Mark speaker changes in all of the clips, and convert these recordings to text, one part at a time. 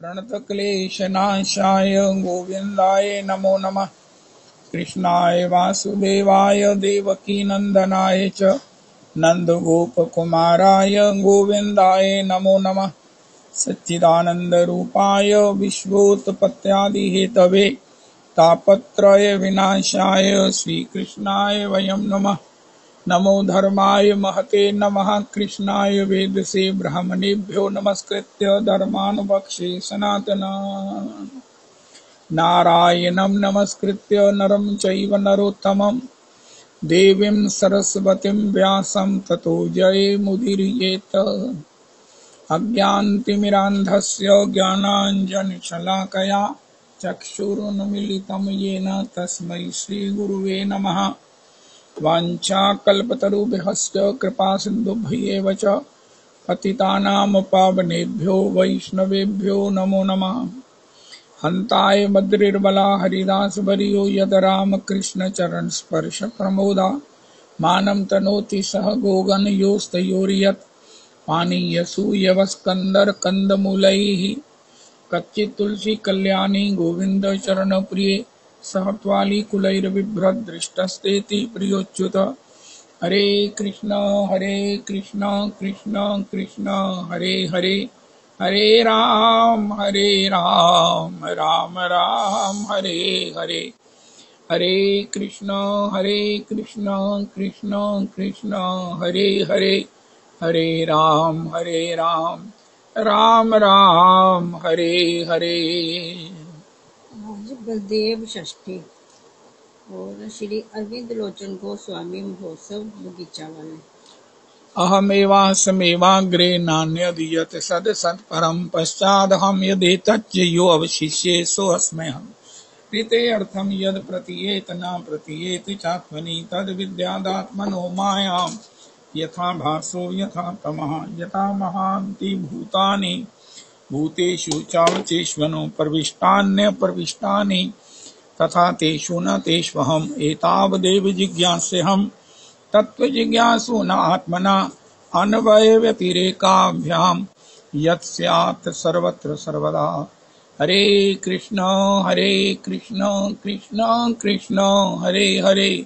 Speaker 1: प्रणतक्लेशनाशाय गोविन्दाय नमो नमः। कृष्णाय वासुदेवाय देवकीनन्दनाय च नन्दगोपकुमाराय गोविन्दाय नमो नमः। सच्चिदानन्दरूपाय विश्वोत्पत्त्यादिहेतवे तापत्रय विनाशाय श्रीकृष्णाय वयं नमः। नमो धर्माय महते नमः। कृष्णाय वेदसे ब्राह्मणेभ्यो नमस्कृत्य धर्मानुवक्षे सनातना। नारायणं नमस्कृत्य नरं चैव नरोत्तमं देवीं सरस्वतीं व्यासं ततो जयमुदीरयेत्। अज्ञानतिमिरान्धस्य ज्ञानाञ्जनशलाकया चक्षुरुन्मीलितं येन तस्मै श्रीगुरुवे नमः। वाञ्छाकल्पतरुभ्यश्च कृपासिन्धुभ्येव च पतितानां पावनेभ्यो वैष्णवेभ्यो नमो नमः। हन्ताय बद्रिर्बला हरिदासवर्यो यद रामकृष्णचरणस्पर्श प्रमोदा मानं तनोति सह गोगणयोस्तयोर्यत् पानीयसूयवस्कन्दर्कन्दमूलैः कच्चित् तुलसी कल्याणी गोविंद चरण प्रिय सह त्वालीकुलैर्बिभ्रद्दृष्टस्तेति प्रियोच्युत। हरे कृष्ण कृष्ण कृष्ण हरे हरे, हरे राम राम राम हरे हरे। हरे कृष्ण कृष्ण कृष्ण हरे हरे, हरे राम राम राम हरे हरे।
Speaker 2: आज बलदेव षष्ठी और श्री अरविंद लोचन गोस्वामी महोत्सव बगीचा वाले।
Speaker 1: अहमेवास्मेवाग्रे नान्यदीयते सद सत्परं पश्चादहं यदेतच्च यो अवशिष्ये सोऽस्म्यहम्। ऋते अर्थं यद प्रतीयेत न प्रतीयेत चात्मनि तद विद्यादात्मनो मायां यथा भासो यथा तमः यथा महान्ति भूतानि भूतेषु चावचेष्वनो प्रविष्टान्यप्रविष्टानि तथा तेषु न तेष्वहम्। एतावदेव जिज्ञास्यहम् तत्त्वजिज्ञासु न आत्मना अन्वयव्यतिरेकाभ्यां यत् स्यात् सर्वत्र सर्वदा। हरे कृष्ण कृष्ण कृष्ण हरे हरे,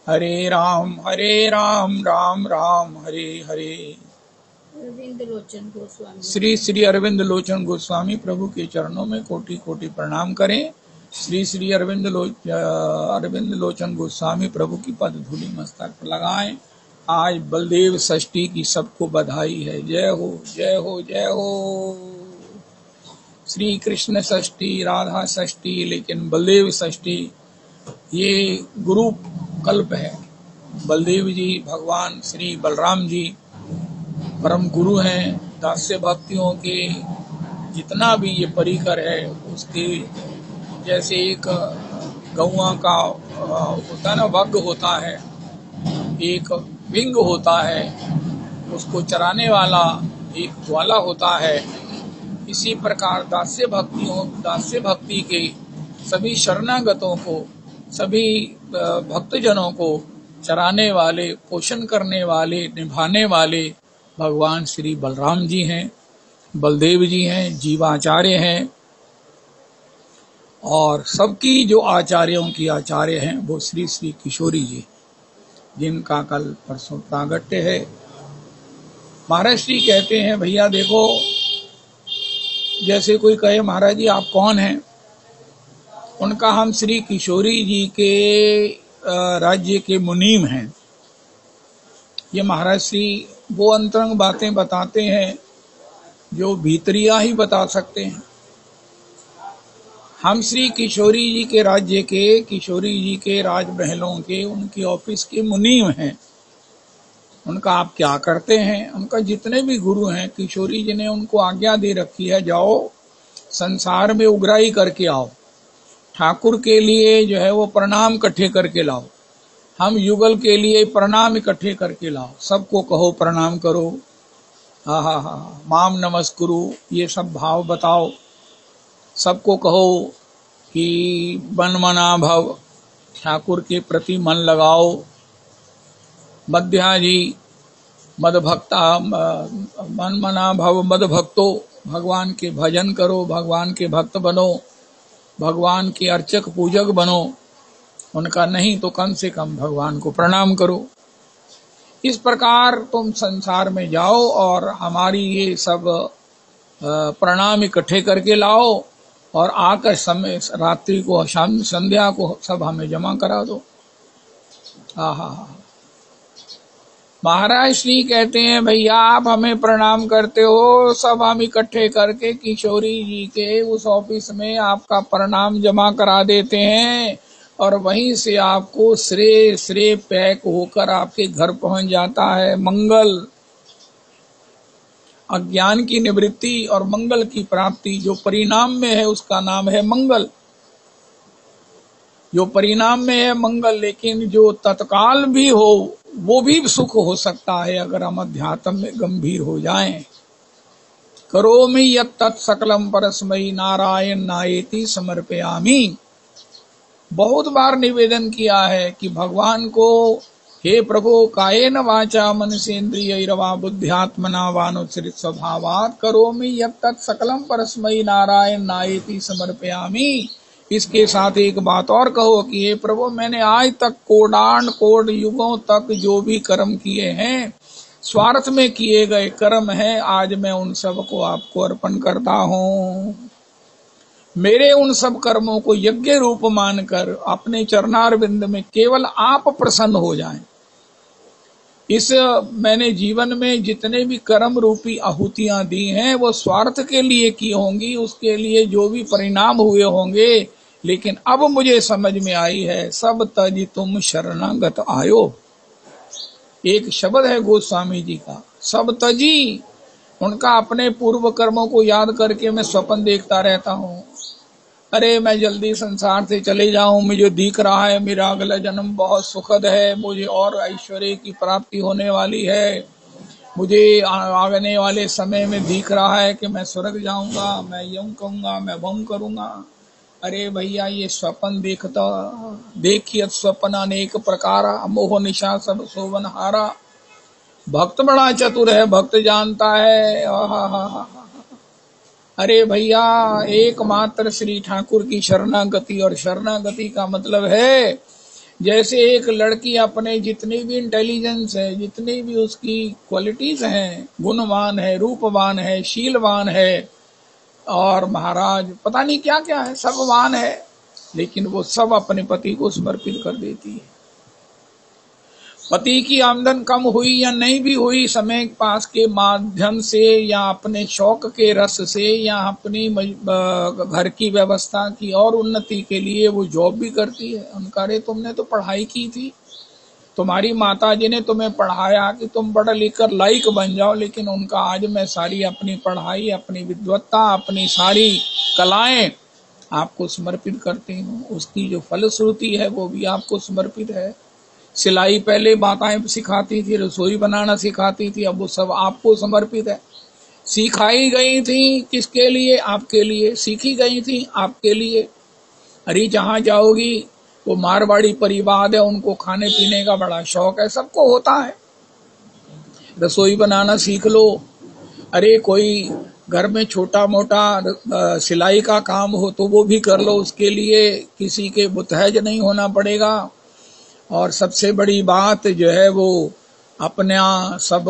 Speaker 1: हरे राम राम राम हरे हरे।
Speaker 2: अरविंद लोचन गोस्वामी
Speaker 1: श्री श्री अरविंद लोचन गोस्वामी प्रभु के चरणों में कोटि कोटि प्रणाम करें। श्री श्री अरविंद लोचन गोस्वामी प्रभु की पद धूलि मस्तक पर लगाएं। आज बलदेव षष्ठी की सबको बधाई है। जय हो जय हो जय हो। श्री कृष्ण षष्ठी, राधा षष्ठी, लेकिन बलदेव षष्ठी ये गुरु कल्प है। बलदेव जी भगवान श्री बलराम जी परम गुरु हैं। दास्य भक्तियों के जितना भी ये परिकर है उसके जैसे एक गौआ का होता है ना, वग होता है, एक विंग होता है, उसको चराने वाला एक ग्वाला होता है। इसी प्रकार दास्य भक्ति के सभी शरणागतों को, सभी भक्तजनों को चराने वाले, पोषण करने वाले, निभाने वाले भगवान श्री बलराम जी हैं, बलदेव जी हैं, जीवाचार्य हैं। और सबकी जो आचार्यों की आचार्य हैं वो श्री श्री किशोरी जी, जिनका कल परसों प्रागट्य है। महाराज श्री कहते हैं, भैया देखो, जैसे कोई कहे महाराज जी आप कौन हैं, उनका हम श्री किशोरी जी के राज्य के मुनीम हैं। ये महाराज श्री वो अंतरंग बातें बताते हैं जो भीतरिया ही बता सकते हैं। हम श्री किशोरी जी के राज्य के, किशोरी जी के राजमहलों के, उनके ऑफिस के मुनीम हैं। उनका आप क्या करते हैं? उनका जितने भी गुरु हैं, किशोरी जी ने उनको आज्ञा दे रखी है, जाओ संसार में उगराई करके आओ, ठाकुर के लिए जो है वो प्रणाम इकट्ठे करके लाओ, हम युगल के लिए प्रणाम इकट्ठे करके लाओ, सबको कहो प्रणाम करो, हा हा हा माम नमस्कुरु, ये सब भाव बताओ, सबको कहो कि मन मना भव, ठाकुर के प्रति मन लगाओ। मध्या जी मद भक्ता मन मना भव मद भक्तो, भगवान के भजन करो, भगवान के भक्त बनो, भगवान के अर्चक पूजक बनो, उनका नहीं तो कम से कम भगवान को प्रणाम करो। इस प्रकार तुम संसार में जाओ और हमारी ये सब प्रणाम इकट्ठे करके लाओ और आकर समय रात्रि को शाम संध्या को सब हमें जमा करा दो। आहा, महाराज श्री कहते हैं भैया आप हमें प्रणाम करते हो, सब हम इकट्ठे करके किशोरी जी के उस ऑफिस में आपका प्रणाम जमा करा देते हैं और वहीं से आपको श्रेय श्रेय पैक होकर आपके घर पहुंच जाता है मंगल। अज्ञान की निवृत्ति और मंगल की प्राप्ति जो परिणाम में है उसका नाम है मंगल। जो परिणाम में है मंगल, लेकिन जो तत्काल भी हो वो भी सुख हो सकता है अगर हम अध्यात्म में गंभीर हो जाएं। करोमि यत् तत् सकलम परस्मै नारायण नायेति समर्पयामि। बहुत बार निवेदन किया है कि भगवान को हे प्रभु कायेन वाचा मनसेन्द्रियैर्वा बुद्ध्यात्मना वानुसृत स्वभावात् करोमि यत् तत् सकलम परस्मै नारायण नायेति समर्पयामि। इसके साथ एक बात और कहो कि हे प्रभु मैंने आज तक कोडान कोड युगों तक जो भी कर्म किए हैं, स्वार्थ में किए गए कर्म हैं, आज मैं उन सब को आपको अर्पण करता हूँ। मेरे उन सब कर्मों को यज्ञ रूप मानकर अपने चरणारविंद में केवल आप प्रसन्न हो जाएं। इस मैंने जीवन में जितने भी कर्म रूपी आहुतियां दी हैं वो स्वार्थ के लिए की होंगी, उसके लिए जो भी परिणाम हुए होंगे, लेकिन अब मुझे समझ में आई है सब तज तुम शरणागत आयो। एक शब्द है गोस्वामी जी का, सब तजी। उनका अपने पूर्व कर्मों को याद करके मैं स्वप्न देखता रहता हूँ, अरे मैं जल्दी संसार से चले जाऊं, मुझे दिख रहा है मेरा अगला जन्म बहुत सुखद है, मुझे और ऐश्वर्य की प्राप्ति होने वाली है, मुझे आने वाले समय में दिख रहा है कि मैं स्वर्ग जाऊंगा, मैं यूं कहूंगा, मैं वो करूंगा। अरे भैया ये स्वप्न देखता देखिए, स्वप्न अनेक प्रकार, मोह निशा सब सोवन हारा। भक्त बड़ा चतुर है, भक्त जानता है। अरे भैया एकमात्र श्री ठाकुर की शरणागति, और शरणागति का मतलब है जैसे एक लड़की अपने जितनी भी इंटेलिजेंस है, जितनी भी उसकी क्वालिटीज हैं, गुणवान है, रूपवान है, शीलवान है और महाराज पता नहीं क्या क्या है, सब वान है, लेकिन वो सब अपने पति को समर्पित कर देती है। पति की आमदन कम हुई या नहीं भी हुई, समय पास के माध्यम से या अपने शौक के रस से या अपनी घर की व्यवस्था की और उन्नति के लिए वो जॉब भी करती है। उनका अरे तुमने तो पढ़ाई की थी, तुम्हारी माता जी ने तुम्हें पढ़ाया कि तुम पढ़ लिख कर लायक बन जाओ, लेकिन उनका आज मैं सारी अपनी पढ़ाई, अपनी विद्वत्ता, अपनी सारी कलाएं आपको समर्पित करती हूँ। उसकी जो फलश्रुति है वो भी आपको समर्पित है। सिलाई पहले बातें सिखाती थी, रसोई बनाना सिखाती थी, अब वो सब आपको समर्पित है। सिखाई गई थी किसके लिए? आपके लिए। सीखी गई थी आपके लिए। अरे जहाँ जाओगी वो मारवाड़ी परिवार है, उनको खाने पीने का बड़ा शौक है, सबको होता है। रसोई बनाना सीख लो। अरे कोई घर में छोटा मोटा सिलाई का काम हो तो वो भी कर लो, उसके लिए किसी के मुतहज नहीं होना पड़ेगा। और सबसे बड़ी बात जो है वो अपना सब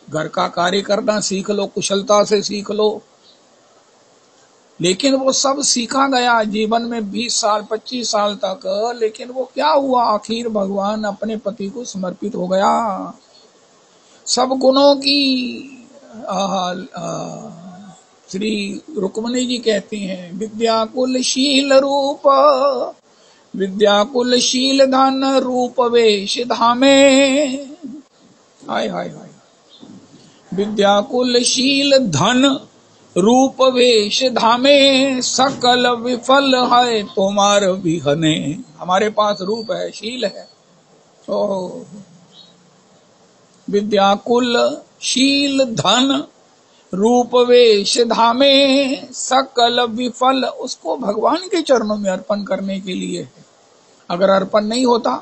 Speaker 1: घर का कार्य करना सीख लो, कुशलता से सीख लो। लेकिन वो सब सीखा गया जीवन में 20 साल 25 साल तक, लेकिन वो क्या हुआ, आखिर भगवान अपने पति को समर्पित हो गया। सब गुणों की श्री रुक्मिणी जी कहती हैं, विद्याकुल शील रूप, विद्याकुल शील धन रूप वेश धामे। हाय हाय हाय। विद्याकुल शील धन रूप वेश धामे, सकल विफल है तुम्हार विहने। हमारे पास रूप है, शील है। ओह, विद्याकुल शील धन रूप वेश धामे, सकल विफल। उसको भगवान के चरणों में अर्पण करने के लिए है। अगर अर्पण नहीं होता,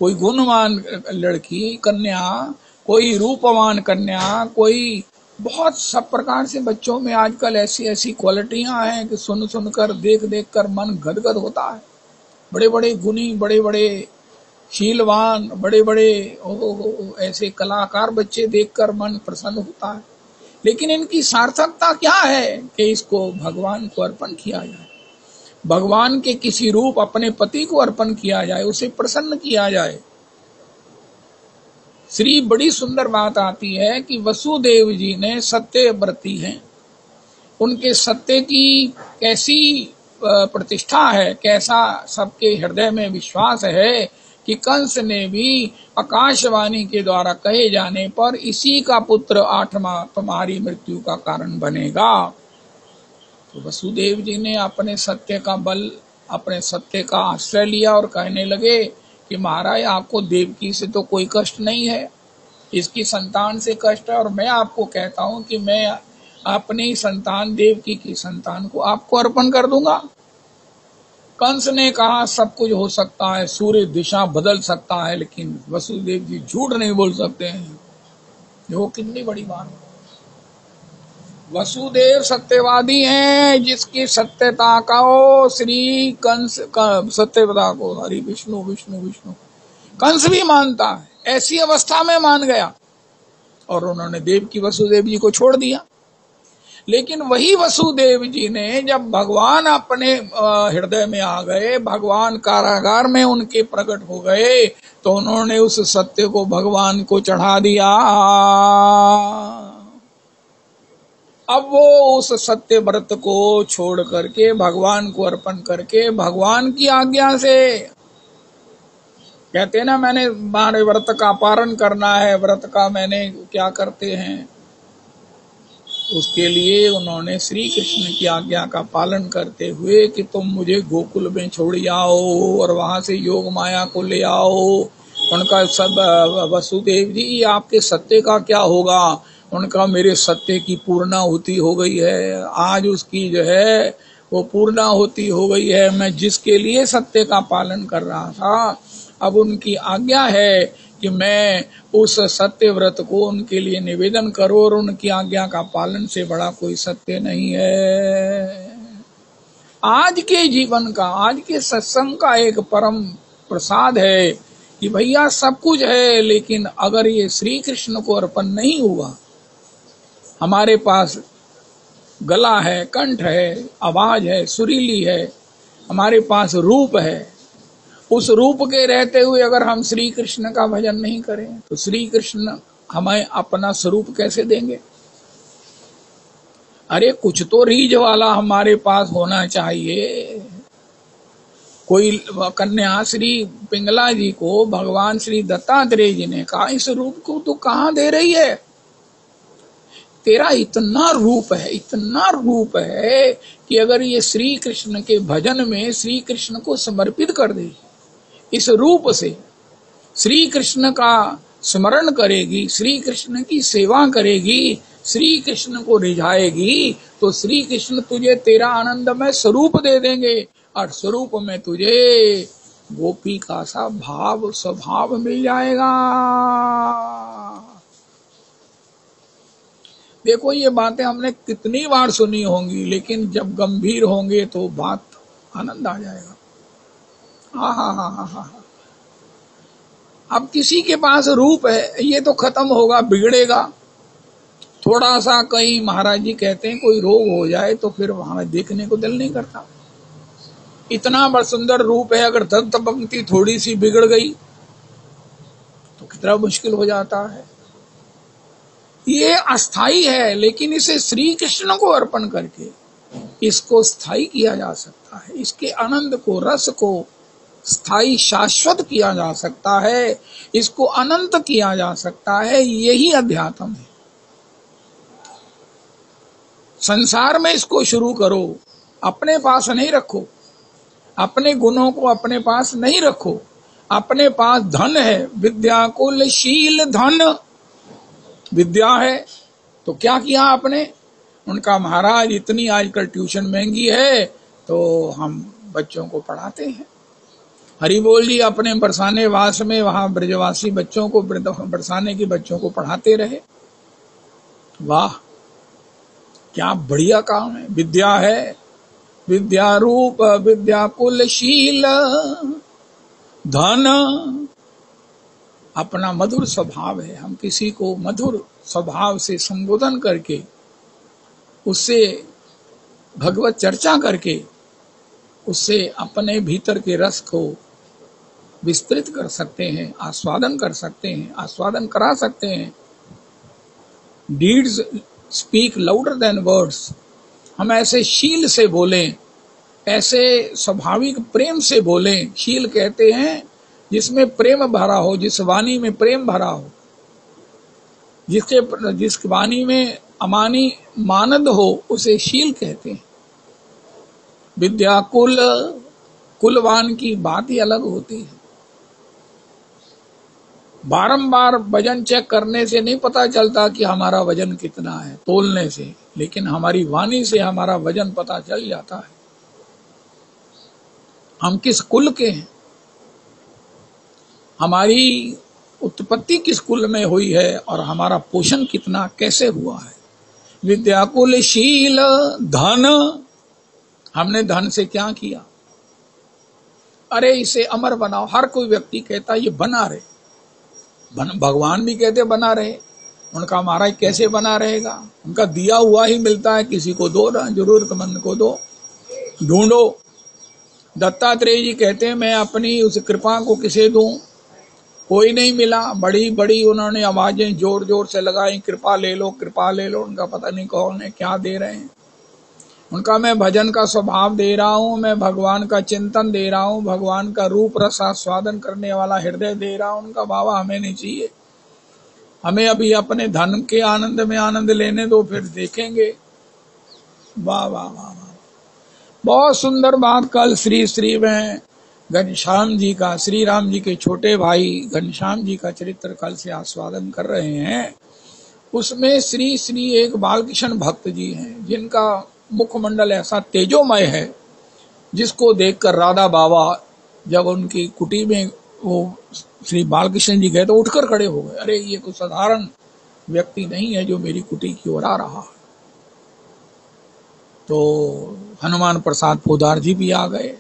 Speaker 1: कोई गुणवान लड़की कन्या, कोई रूपवान कन्या, कोई बहुत सब प्रकार से बच्चों में आजकल ऐसी ऐसी क्वालिटियां हैं कि सुन सुनकर देख देख कर मन गदगद होता है। बड़े बड़े गुणी, बड़े बड़े शीलवान, बड़े बड़े ऐसे कलाकार बच्चे देखकर मन प्रसन्न होता है। लेकिन इनकी सार्थकता क्या है कि इसको भगवान को अर्पण किया जाए, भगवान के किसी रूप अपने पति को अर्पण किया जाए, उसे प्रसन्न किया जाए। श्री बड़ी सुंदर बात आती है कि वसुदेव जी ने सत्य व्रती हैं, उनके सत्य की कैसी प्रतिष्ठा है, कैसा सबके हृदय में विश्वास है कि कंस ने भी आकाशवाणी के द्वारा कहे जाने पर इसी का पुत्र 8वां तुम्हारी मृत्यु का कारण बनेगा। तो वसुदेव जी ने अपने सत्य का बल, अपने सत्य का आश्रय लिया और कहने लगे कि महाराज आपको देवकी से तो कोई कष्ट नहीं है, इसकी संतान से कष्ट है, और मैं आपको कहता हूं कि मैं अपनी संतान देवकी की संतान को आपको अर्पण कर दूंगा। कंस ने कहा सब कुछ हो सकता है, सूर्य दिशा बदल सकता है, लेकिन वसुदेव जी झूठ नहीं बोल सकते हैं। देखो कितनी बड़ी बात है। वसुदेव सत्यवादी हैं, जिसकी सत्यता का श्री कंस का सत्यता को हरि विष्णु विष्णु विष्णु कंस भी मानता है। ऐसी अवस्था में मान गया और उन्होंने देवकी वसुदेव जी को छोड़ दिया। लेकिन वही वसुदेव जी ने जब भगवान अपने हृदय में आ गए, भगवान कारागार में उनके प्रकट हो गए, तो उन्होंने उस सत्य को भगवान को चढ़ा दिया। अब वो उस सत्य व्रत को छोड़ करके भगवान को अर्पण करके भगवान की आज्ञा से, कहते हैं ना मैंने हमारे व्रत का पारण करना है, व्रत का मैंने क्या करते हैं, उसके लिए उन्होंने श्री कृष्ण की आज्ञा का पालन करते हुए कि तुम मुझे गोकुल में छोड़ आओ और वहां से योग माया को ले आओ। उनका सब वसुदेव जी आपके सत्य का क्या होगा? उनका मेरे सत्य की पूर्णाहुति हो गई है, आज उसकी जो है वो पूर्णाहुति हो गई है। मैं जिसके लिए सत्य का पालन कर रहा था, अब उनकी आज्ञा है कि मैं उस सत्य व्रत को उनके लिए निवेदन करूं, और उनकी आज्ञा का पालन से बड़ा कोई सत्य नहीं है। आज के जीवन का, आज के सत्संग का एक परम प्रसाद है कि भैया सब कुछ है, लेकिन अगर ये श्री कृष्ण को अर्पण नहीं हुआ, हमारे पास गला है, कंठ है, आवाज है, सुरीली है, हमारे पास रूप है, उस रूप के रहते हुए अगर हम श्री कृष्ण का भजन नहीं करें तो श्री कृष्ण हमें अपना स्वरूप कैसे देंगे? अरे कुछ तो रीझ वाला हमारे पास होना चाहिए। कोई कन्या श्री पिंगला जी को भगवान श्री दत्तात्रेय जी ने कहा, इस रूप को तू कहाँ दे रही है? तेरा इतना रूप है, इतना रूप है कि अगर ये श्री कृष्ण के भजन में श्री कृष्ण को समर्पित कर दे, इस रूप से श्री कृष्ण का स्मरण करेगी, श्री कृष्ण की सेवा करेगी, श्री कृष्ण को रिझाएगी, तो श्री कृष्ण तुझे तेरा आनंदमय स्वरूप दे देंगे और स्वरूप में तुझे गोपी का सा भाव स्वभाव मिल जाएगा। देखो ये बातें हमने कितनी बार सुनी होंगी, लेकिन जब गंभीर होंगे तो बात आनंद आ जाएगा। हा। अब किसी के पास रूप है, ये तो खत्म होगा, बिगड़ेगा। थोड़ा सा कहीं महाराज जी कहते हैं कोई रोग हो जाए तो फिर वहां देखने को दिल नहीं करता। इतना बड़ा सुंदर रूप है, अगर दंत पंक्ति थोड़ी सी बिगड़ गई तो कितना मुश्किल हो जाता है। ये अस्थाई है, लेकिन इसे श्री कृष्ण को अर्पण करके इसको स्थायी किया जा सकता है। इसके आनंद को, रस को स्थायी शाश्वत किया जा सकता है, इसको अनंत किया जा सकता है। यही अध्यात्म है। संसार में इसको शुरू करो, अपने पास नहीं रखो, अपने गुणों को अपने पास नहीं रखो। अपने पास धन है, विद्या कुलशील धन, विद्या है तो क्या किया आपने? उनका महाराज इतनी आजकल ट्यूशन महंगी है तो हम बच्चों को पढ़ाते हैं। हरि बोल जी अपने बरसाने वास में वहां ब्रजवासी बच्चों को, बरसाने के बच्चों को पढ़ाते रहे। वाह, क्या बढ़िया काम है। विद्या है, विद्या रूप विद्या कुलशील, धन अपना मधुर स्वभाव है। हम किसी को मधुर स्वभाव से संबोधन करके, उससे भगवत चर्चा करके, उससे अपने भीतर के रस को विस्तृत कर सकते हैं, आस्वादन कर सकते हैं, आस्वादन करा सकते हैं। Deeds speak louder than words. हम ऐसे शील से बोलें, ऐसे स्वाभाविक प्रेम से बोलें। शील कहते हैं जिसमें प्रेम भरा हो, जिस वाणी में प्रेम भरा हो, जिस वाणी में अमानी मानद हो, उसे शील कहते हैं। विद्या कुलवान की बात ही अलग होती है। बारंबार वजन चेक करने से नहीं पता चलता कि हमारा वजन कितना है, तोलने से, लेकिन हमारी वाणी से हमारा वजन पता चल जाता है। हम किस कुल के हैं, हमारी उत्पत्ति किस कुल में हुई है, और हमारा पोषण कितना कैसे हुआ है। विद्या कुल शील धन, हमने धन से क्या किया। अरे इसे अमर बनाओ। हर कोई व्यक्ति कहता ये बना रहे, भगवान भी कहते बना रहे। उनका महाराज कैसे बना रहेगा, उनका दिया हुआ ही मिलता है, किसी को दो ना, जरूरतमंद को दो, ढूंढो। दत्तात्रेय जी कहते हैं मैं अपनी उस कृपा को किसे दूं, कोई नहीं मिला। बड़ी बड़ी उन्होंने आवाजें जोर जोर से लगाई, कृपा ले लो, कृपा ले लो। उनका पता नहीं कौन है, क्या दे रहे हैं। उनका मैं भजन का स्वभाव दे रहा हूं, मैं भगवान का चिंतन दे रहा हूं, भगवान का रूप रस आस्वादन करने वाला हृदय दे रहा हूं। उनका बाबा हमें नहीं चाहिए, हमें अभी अपने धन के आनंद में आनंद लेने दो, फिर देखेंगे। वाह वाह वाह वाह, बहुत सुंदर बात। कल श्री श्री में घनश्याम जी का, श्री राम जी के छोटे भाई घनश्याम जी का चरित्र कल से आस्वादन कर रहे हैं। उसमें श्री श्री एक बालकृष्ण भक्त जी हैं, जिनका मुखमंडल ऐसा तेजोमय है, जिसको देखकर राधा बाबा जब उनकी कुटी में वो श्री बालकृष्ण जी गए तो उठकर खड़े हो गए। अरे ये कोई साधारण व्यक्ति नहीं है जो मेरी कुटी की ओर आ रहा है। तो हनुमान प्रसाद पोदार जी भी आ गए।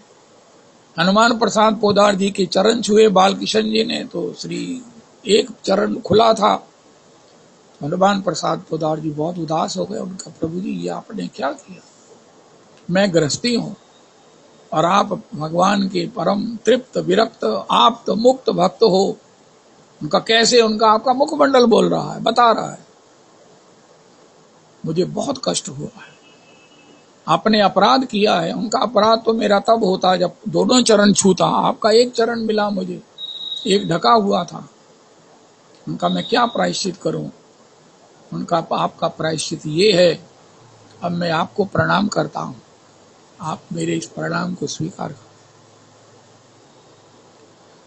Speaker 1: हनुमान प्रसाद पोदार जी के चरण छुए बालकृष्ण जी ने, तो श्री एक चरण खुला था। हनुमान प्रसाद पोदार जी बहुत उदास हो गए। उनका प्रभु जी ये आपने क्या किया, मैं गृहस्थी हूं और आप भगवान के परम तृप्त विरक्त आप्त मुक्त भक्त हो। उनका कैसे, उनका आपका मुखमंडल बोल रहा है, बता रहा है। मुझे बहुत कष्ट हुआ है, आपने अपराध किया है। उनका अपराध तो मेरा तब होता जब दोनों चरण छूता, आपका एक चरण मिला मुझे, एक ढका हुआ था। उनका मैं क्या प्रायश्चित करूं। उनका आपका प्रायश्चित ये है, अब मैं आपको प्रणाम करता हूं, आप मेरे इस प्रणाम को स्वीकार करो।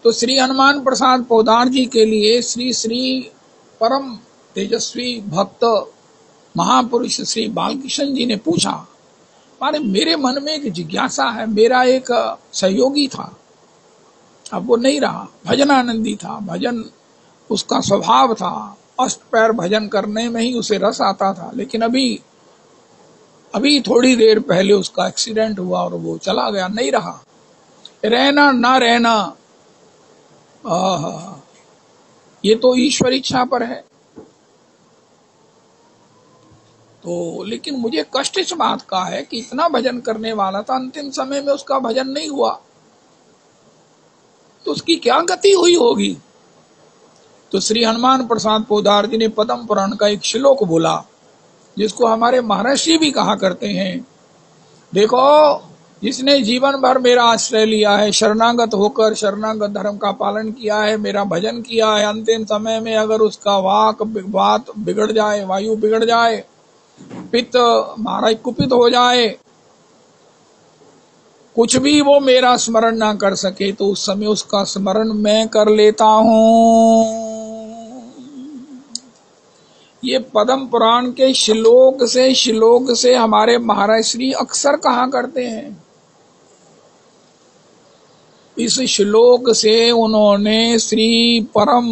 Speaker 1: तो श्री हनुमान प्रसाद पोदार जी के लिए श्री श्री परम तेजस्वी भक्त महापुरुष श्री बालकृष्ण जी ने पूछा, अरे मेरे मन में एक जिज्ञासा है, मेरा एक सहयोगी था, अब वो नहीं रहा, भजनानंदी था, भजन उसका स्वभाव था, अष्टपैर भजन करने में ही उसे रस आता था, लेकिन अभी थोड़ी देर पहले उसका एक्सीडेंट हुआ और वो चला गया, नहीं रहा। रहना ना रहना ये तो ईश्वर इच्छा पर है। तो लेकिन मुझे कष्ट इस बात का है कि इतना भजन करने वाला था, अंतिम समय में उसका भजन नहीं हुआ, तो उसकी क्या गति हुई होगी। तो श्री हनुमान प्रसाद पोदार जी ने पद्म पुराण का एक श्लोक बोला, जिसको हमारे महर्षि भी कहा करते हैं। देखो, जिसने जीवन भर मेरा आश्रय लिया है, शरणागत होकर शरणागत धर्म का पालन किया है, मेरा भजन किया है, अंतिम समय में अगर उसका बात बिगड़ जाए, वायु बिगड़ जाए, पित्त महाराज कुपित हो जाए, कुछ भी वो मेरा स्मरण ना कर सके, तो उस समय उसका स्मरण मैं कर लेता हूं। ये पद्म पुराण के श्लोक से हमारे महाराज श्री अक्सर कहा करते हैं। इस श्लोक से उन्होंने श्री परम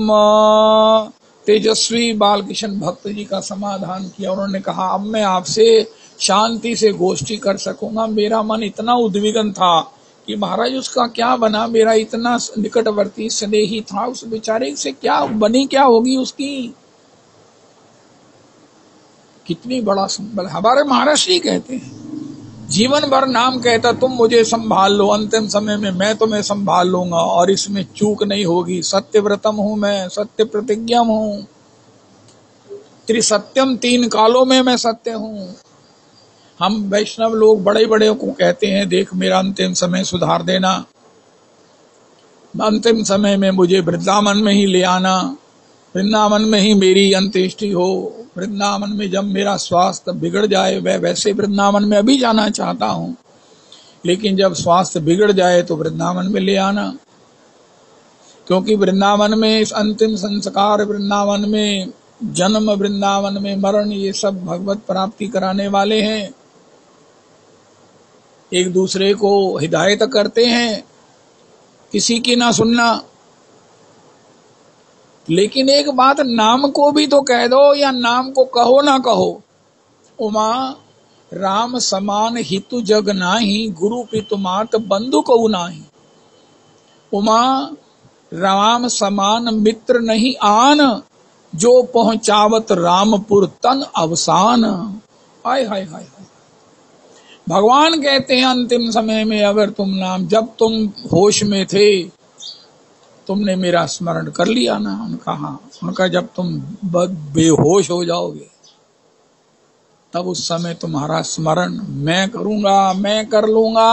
Speaker 1: तेजस्वी बालकृष्ण भक्त जी का समाधान किया। उन्होंने कहा, अब मैं आपसे शांति से गोष्ठी कर सकूंगा। मेरा मन इतना उद्विग्न था कि महाराज उसका क्या बना, मेरा इतना निकटवर्ती स्नेही था, उस बेचारे से क्या बनी, क्या होगी उसकी। कितनी बड़ा संबल। हमारे महाराज जी कहते हैं जीवन भर नाम कहता तुम मुझे संभाल लो, अंतिम समय में मैं तुम्हें संभाल लूंगा और इसमें चूक नहीं होगी। सत्यव्रतम हूं मैं, सत्य प्रतिज्ञम हूं, त्रिसत्यम, 3 कालों में मैं सत्य हूं। हम वैष्णव लोग बड़े बड़े को कहते हैं देख मेरा अंतिम समय सुधार देना, अंतिम समय में मुझे वृंदावन में ही ले आना, वृंदावन में ही मेरी अंत्येष्टि हो, वृंदावन में जब मेरा स्वास्थ्य बिगड़ जाए, वैसे वृंदावन में अभी जाना चाहता हूं, लेकिन जब स्वास्थ्य बिगड़ जाए तो वृंदावन में ले आना, क्योंकि वृंदावन में अंतिम संस्कार, वृंदावन में जन्म, वृंदावन में मरण, ये सब भगवत प्राप्ति कराने वाले हैं। एक दूसरे को हिदायत करते हैं, किसी की ना सुनना। लेकिन एक बात, नाम को भी तो कह दो या नाम को कहो ना कहो। उमा राम समान हितु जग नाही, गुरु पितु मात बंधु को नाही। उमा राम समान मित्र नहीं आन, जो पहुंचावत रामपुर तन अवसान। हाय हाय हाय हाय। भगवान कहते हैं अंतिम समय में अगर तुम नाम, जब तुम होश में थे तुमने मेरा स्मरण कर लिया ना। उनका हाँ, उनका जब तुम बेहोश हो जाओगे तब उस समय तुम्हारा स्मरण मैं करूंगा, मैं कर लूंगा।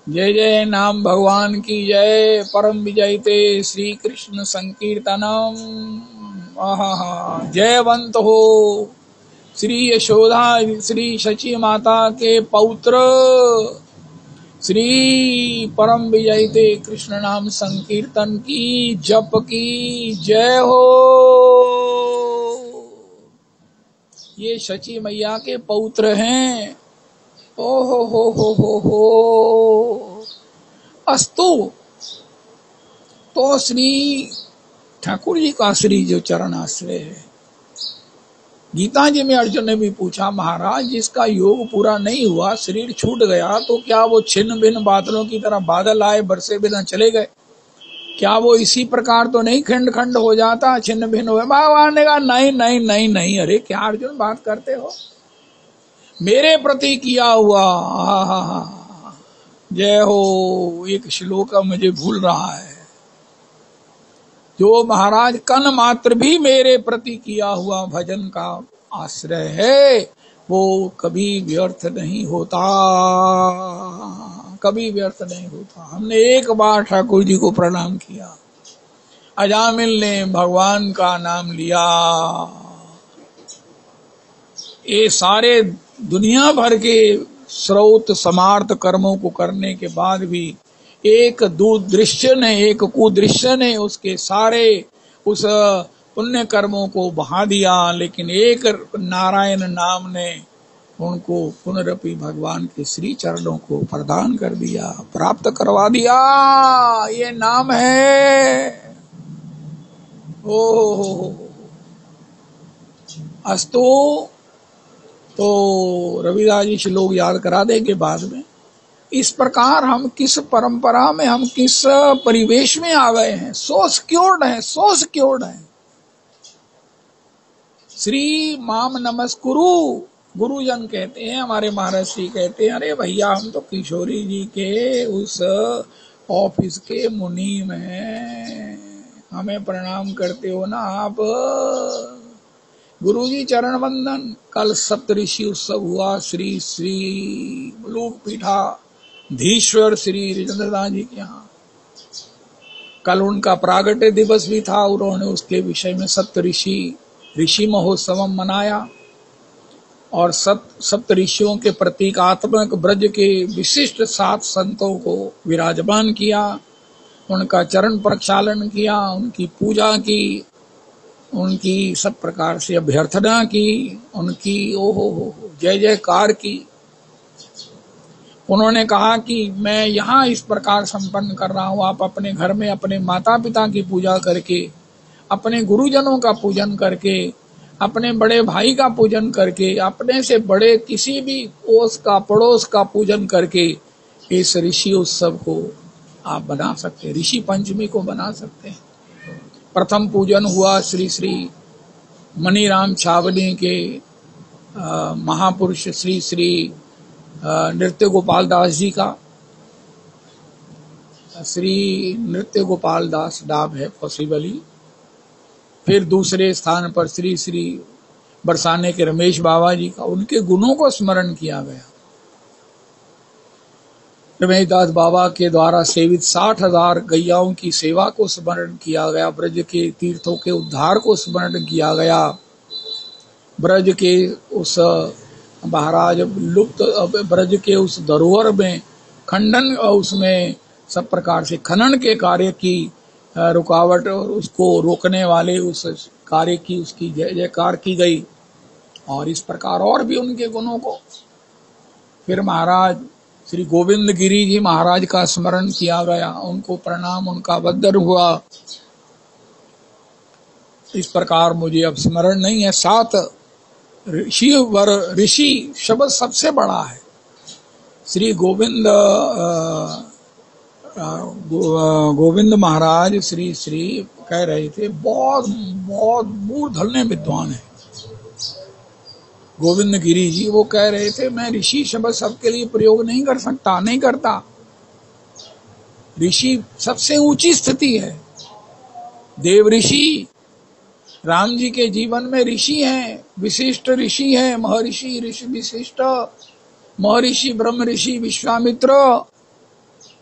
Speaker 1: जय जय नाम भगवान की जय। परम विजयते श्री कृष्ण संकीर्तनम। आहा, जयवंत हो श्री यशोदा, श्री शची माता के पौत्र श्री परम विजयते कृष्ण नाम संकीर्तन की, जप की जय हो। ये शची मैया के पौत्र हैं। ओ हो। अस्तु। तो श्री ठाकुर जी का श्री जो चरण आश्रय है। गीता जी में अर्जुन ने भी पूछा, महाराज जिसका योग पूरा नहीं हुआ, शरीर छूट गया, तो क्या वो छिन्न भिन्न बादलों की तरह बादल आए बरसे बिना चले गए, क्या वो इसी प्रकार तो नहीं खंड खंड हो जाता, छिन्न भिन्न हो गए? भगवान ने कहा नहीं नहीं नहीं नहीं। अरे क्या अर्जुन बात करते हो, मेरे प्रति किया हुआ। जय हो। एक श्लोक मुझे भूल रहा है, जो महाराज कन मात्र भी मेरे प्रति किया हुआ भजन का आश्रय है, वो कभी व्यर्थ नहीं होता, कभी व्यर्थ नहीं होता। हमने एक बार ठाकुर जी को प्रणाम किया, अजामिल ने भगवान का नाम लिया, ये सारे दुनिया भर के स्रोत समार्थ कर्मों को करने के बाद भी एक दुदृश्य ने, एक कुदृश्य ने उसके सारे उस पुण्य कर्मों को बहा दिया, लेकिन एक नारायण नाम ने उनको पुनरपि भगवान के श्री चरणों को प्रदान कर दिया, प्राप्त करवा दिया। ये नाम है। ओ अस्तु। तो रविदास जी श्लोक याद करा देंगे बाद में। इस प्रकार हम किस परंपरा में, हम किस परिवेश में आ गए हैं, सो सिक्योर्ड है, सो सिक्योर्ड है। श्री माम नमस्कुरु, गुरुजन कहते हैं, हमारे महाराज जी कहते हैं, अरे भैया हम तो किशोरी जी के उस ऑफिस के मुनीम हैं, हमें प्रणाम करते हो ना आप। गुरुजी चरण वंदन। कल सप्तऋषि उत्सव हुआ श्री श्री लोक पीठा धीश्वर श्री रिजेंद्रदास जी के यहाँ। कल उनका प्रागट्य दिवस भी था, उन्होंने उसके विषय में सप्तऋषि ऋषि महोत्सव मनाया और सप्तऋषियों के प्रतीकात्मक ब्रज के विशिष्ट 7 संतों को विराजमान किया, उनका चरण प्रक्षालन किया, उनकी पूजा की, उनकी सब प्रकार से अभ्यर्थना की, उनकी ओहो जय जयकार की। उन्होंने कहा कि मैं यहाँ इस प्रकार संपन्न कर रहा हूँ, आप अपने घर में अपने माता पिता की पूजा करके, अपने गुरुजनों का पूजन करके अपने बड़े भाई का पूजन करके, अपने से बड़े किसी भी कोस का पड़ोस का पूजन करके इस ऋषि उत्सव को आप बना सकते हैं, ऋषि पंचमी को बना सकते हैं। प्रथम पूजन हुआ श्री श्री मनीराम छावनी के महापुरुष श्री श्री नृत्य गोपाल दास जी का। श्री नृत्य गोपाल दास डाब है पॉसिबली। फिर दूसरे स्थान पर श्री श्री बरसाने के रमेश बाबा जी का, उनके गुणों को स्मरण किया गया। रमेश दास बाबा के द्वारा सेवित 60,000 गैयाओं की सेवा को स्मरण किया गया। ब्रज के तीर्थों के उद्धार को स्मरण किया गया। ब्रज के उस महाराज लुप्त ब्रज के उस धरोहर में खंडन, उसमें सब प्रकार से खनन के कार्य की रुकावट और उसको रोकने वाले उस कार्य की उसकी जय जयकार की गई। और इस प्रकार और भी उनके गुणों को। फिर महाराज श्री गोविंद गिरी जी महाराज का स्मरण किया गया, उनको प्रणाम, उनका वंदन हुआ। इस प्रकार मुझे अब स्मरण नहीं है। 7 ऋषि वर, ऋषि शब्द सबसे बड़ा है। श्री गोविंद महाराज श्री श्री कह रहे थे, बहुत बहुत मूर्धन्य विद्वान है गोविंद गिरी जी। वो कह रहे थे मैं ऋषि शब्द सबके लिए प्रयोग नहीं कर सकता, नहीं करता। ऋषि सबसे ऊंची स्थिति है। देव ऋषि राम जी के जीवन में ऋषि हैं, विशिष्ट ऋषि हैं, महर्षि ऋषि विशिष्ट, महर्षि ब्रह्म ऋषि विश्वामित्र,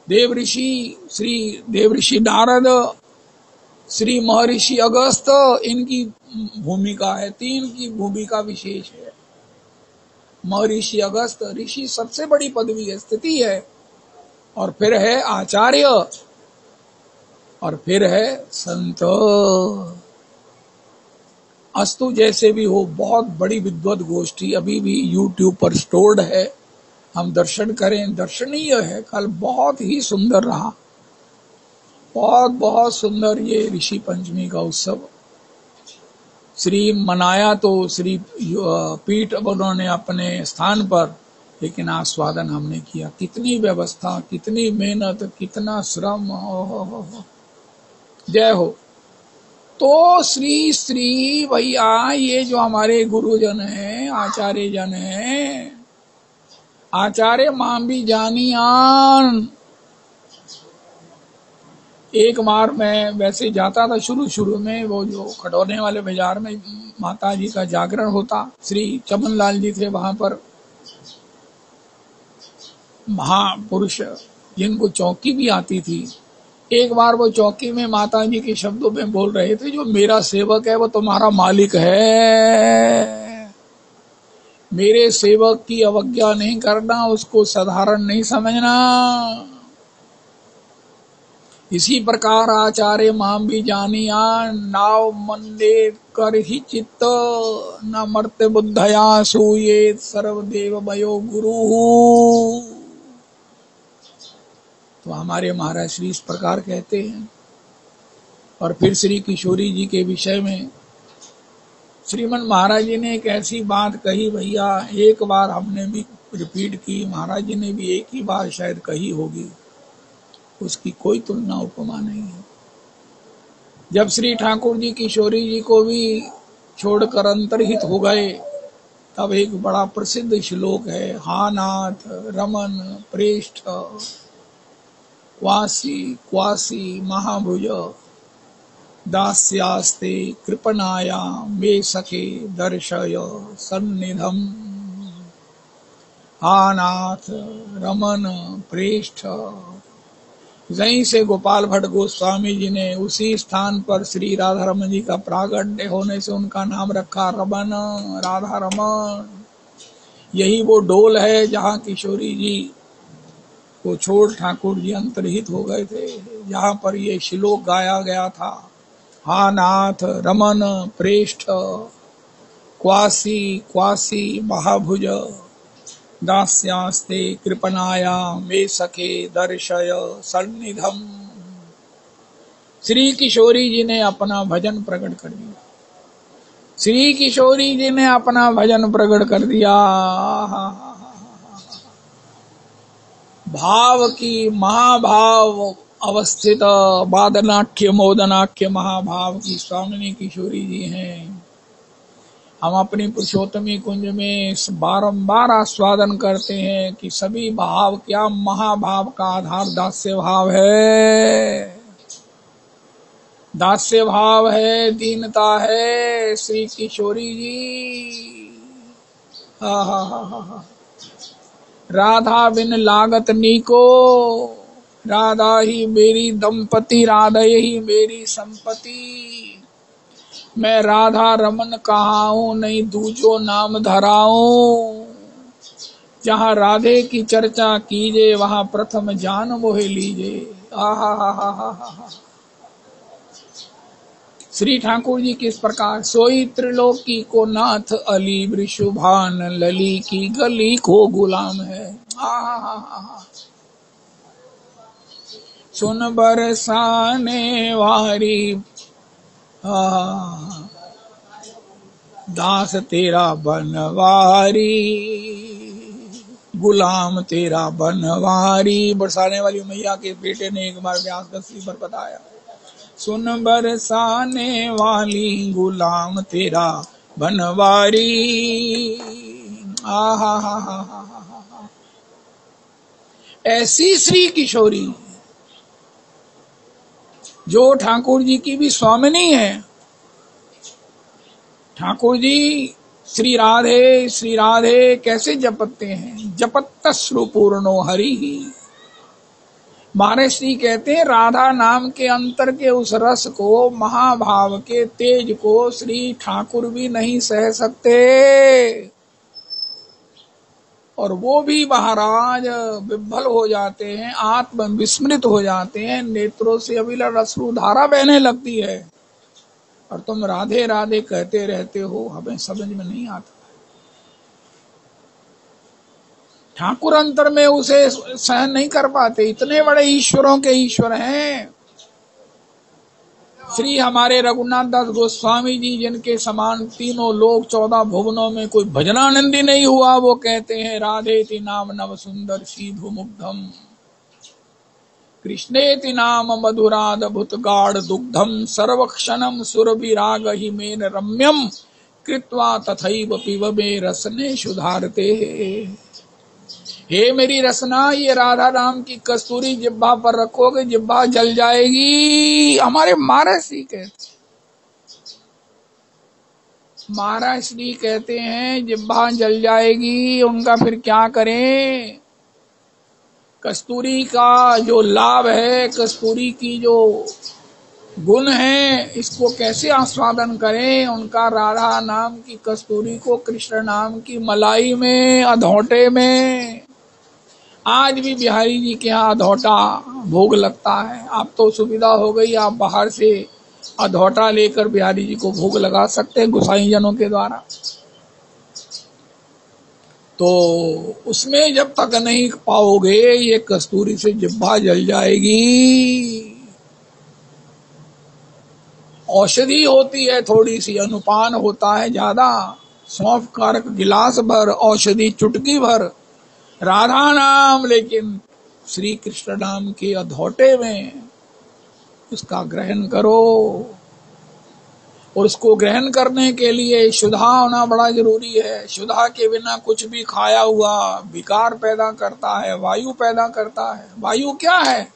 Speaker 1: देव ऋषि श्री देव ऋषि नारद, श्री महर्षि अगस्त, इनकी भूमिका है। 3 की भूमिका विशेष है। महर्षि अगस्त ऋषि सबसे बड़ी पदवी है, स्थिति है। और फिर है आचार्य, और फिर है संत। अस्तु जैसे भी हो, बहुत बड़ी विद्वत गोष्ठी अभी भी YouTube पर स्टोर्ड है, हम दर्शन करें, दर्शनीय है। कल बहुत ही सुंदर रहा, बहुत बहुत सुंदर ये ऋषि पंचमी का उत्सव। श्री मनाया तो श्री पीठ उन्होंने अपने स्थान पर, लेकिन आस्वादन हमने किया। कितनी व्यवस्था, कितनी मेहनत, कितना श्रम, जय हो। तो श्री श्री भैया ये जो हमारे गुरुजन हैं, आचार्य जन हैं, आचार्य मां भी जानियान। एक बार मैं वैसे जाता था शुरू में, वो जो खडौने वाले बाजार में माता जी का जागरण होता, श्री चमन लाल जी थे वहां पर, महापुरुष जिनको चौकी भी आती थी। एक बार वो चौकी में माता जी के शब्दों में बोल रहे थे, जो मेरा सेवक है वो तुम्हारा मालिक है। मेरे सेवक की अवज्ञा नहीं करना, उसको साधारण नहीं समझना। इसी प्रकार आचार्य मां भी जानिया, नाव मंदे कर ही चित्त, न मर्त्य बुद्धया सूये सर्वदेव भयो गुरु। तो हमारे महाराज श्री इस प्रकार कहते हैं। और फिर श्री किशोरी जी के विषय में श्रीमन महाराज जी ने एक ऐसी बात कही, भैया एक बार हमने भी रिपीट की, महाराज जी ने भी एक ही बार शायद कही होगी, उसकी कोई तुलना उपमा नहीं है। जब श्री ठाकुर जी किशोरी जी को भी छोड़कर अंतर्हित हो गए, तब एक बड़ा प्रसिद्ध श्लोक है, हा नाथ रमन प्रेष्ठ क्वासी क्वासी महाभुज दास्यास्ते कृपणाया मे सखे दर्शय सन्निधम। हा नाथ रमन प्रेष्ठ। यहीं से गोपाल भट्ट गोस्वामी जी ने उसी स्थान पर श्री राधा रमन जी का प्रागट्य होने से उनका नाम रखा रमन, राधा रमन। यही वो डोल है जहाँ किशोरी जी को छोड़ ठाकुर जी अंतर्हित हो गए थे, जहाँ पर ये श्लोक गाया गया था, हा नाथ रमन प्रेष्ठ क्वासी क्वासी महाभुज दास्यास्ते कृपणाया मे सखे दर्शय सन्निधम। श्री किशोरी जी ने अपना भजन प्रकट कर दिया। श्री किशोरी जी ने अपना भजन प्रकट कर दिया। भाव की महाभाव अवस्थित वादनाख्य मोदनाख्य महाभाव की स्वामिनी किशोरी जी हैं। हम अपनी पुरुषोत्तमी कुंज में बारंबार आस्वादन करते हैं कि सभी भाव क्या महाभाव का आधार दास्य भाव है, दास्य भाव है, दीनता है। श्री किशोरी जी हा। राधा बिन लागत नीको, राधा ही मेरी दंपति, राधा ही मेरी संपत्ति। मैं राधा रमन कहाऊं, नहीं दूजो नाम धराऊं। जहाँ राधे की चर्चा कीजे, वहाँ प्रथम जान मोहे लीजे। आहा। श्री ठाकुर जी किस प्रकार, सोई त्रिलोकी को नाथ अली, वृषुभान लली की गली को गुलाम है। आहा। सुन बरसाने वारी दास तेरा बनवारी, गुलाम तेरा बनवारी। बरसाने वाली मैया के बेटे ने एक बार व्यास दस्ती पर बताया, सुन बरसाने वाली गुलाम तेरा बनवारी। आहा। ऐसी श्री किशोरी जो ठाकुर जी की भी स्वामिनी है। ठाकुर जी श्री राधे कैसे जपते हैं, जपत्तश्रु पूर्णो हरि ही। महाराज श्री कहते हैं राधा नाम के अंतर के उस रस को, महाभाव के तेज को श्री ठाकुर भी नहीं सह सकते। और वो भी महाराज विभल हो जाते हैं, आत्म विस्मृत हो जाते हैं, नेत्रों से अविरल अश्रु धारा बहने लगती है। और तुम राधे राधे कहते रहते हो, हमें समझ में नहीं आता। ठाकुर अंतर में उसे सहन नहीं कर पाते, इतने बड़े ईश्वरों के ईश्वर हैं। श्री हमारे रघुनाथ दास गोस्वामी जी, जिनके समान तीनों लोक 14 भुवनों में कोई भजनानंदी नहीं हुआ, वो कहते हैं राधेति नाम नव सुंदर सीधु मुग्धम, कृष्णेति नाम मधुरादभुत गाढ़ दुग्धम, सर्वक्षणम सुरभिराग ही मेन रम्यम, कृत्वा तथैव पिबमे रसने सुधारते। हे मेरी रसना, ये राधा नाम की कस्तूरी जिब्बा पर रखोगे, जिब्बा जल जाएगी। हमारे महाराज श्री कहते हैं जिब्बा जल जाएगी। उनका फिर क्या करें? कस्तूरी का जो लाभ है, कस्तूरी की जो गुण है, इसको कैसे आस्वादन करें? उनका राधा नाम की कस्तूरी को कृष्ण नाम की मलाई में, अधौटे में। आज भी बिहारी जी के यहाँ अधौटा भोग लगता है। अब तो सुविधा हो गई, आप बाहर से अधौटा लेकर बिहारी जी को भोग लगा सकते हैं गुसाई जनों के द्वारा। तो उसमें जब तक नहीं पाओगे, ये कस्तूरी से जिब्बा जल जाएगी। औषधि होती है थोड़ी सी, अनुपान होता है ज्यादा। सौंफ कारक गिलास भर, औषधि चुटकी भर, राधा नाम, लेकिन श्री कृष्ण नाम के अधौटे में उसका ग्रहण करो। और उसको ग्रहण करने के लिए शुद्धा होना बड़ा जरूरी है। शुद्धा के बिना कुछ भी खाया हुआ विकार पैदा करता है, वायु पैदा करता है। वायु क्या है?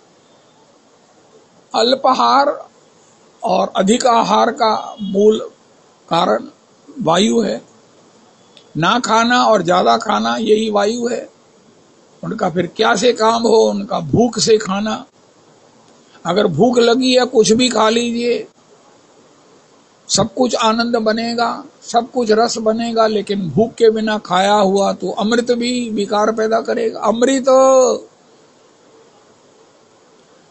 Speaker 1: अल्पाहार और अधिक आहार का मूल कारण वायु है। ना खाना और ज्यादा खाना, यही वायु है। उनका फिर क्या से काम हो? उनका भूख से खाना। अगर भूख लगी है, कुछ भी खा लीजिए, सब कुछ आनंद बनेगा, सब कुछ रस बनेगा। लेकिन भूख के बिना खाया हुआ तो अमृत भी विकार पैदा करेगा। अमृत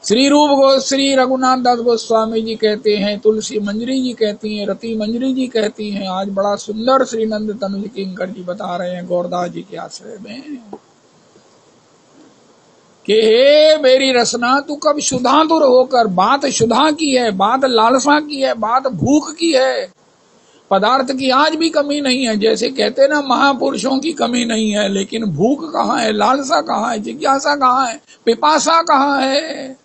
Speaker 1: श्री रघुनाथ दास गोस्वामी जी कहते हैं, तुलसी मंजरी जी कहती हैं, रति मंजरी जी कहती हैं। आज बड़ा सुंदर श्री नंद तनुज किंकर जी बता रहे हैं गौरदास जी के आश्रय में कि हे मेरी रसना, तू कब शुद्धातुर होकर, बात शुद्धा की है, बात लालसा की है, बात भूख की है। पदार्थ की आज भी कमी नहीं है। जैसे कहते हैं ना, महापुरुषों की कमी नहीं है, लेकिन भूख कहाँ है, लालसा कहाँ है, जिज्ञासा कहाँ है, पिपासा कहाँ है,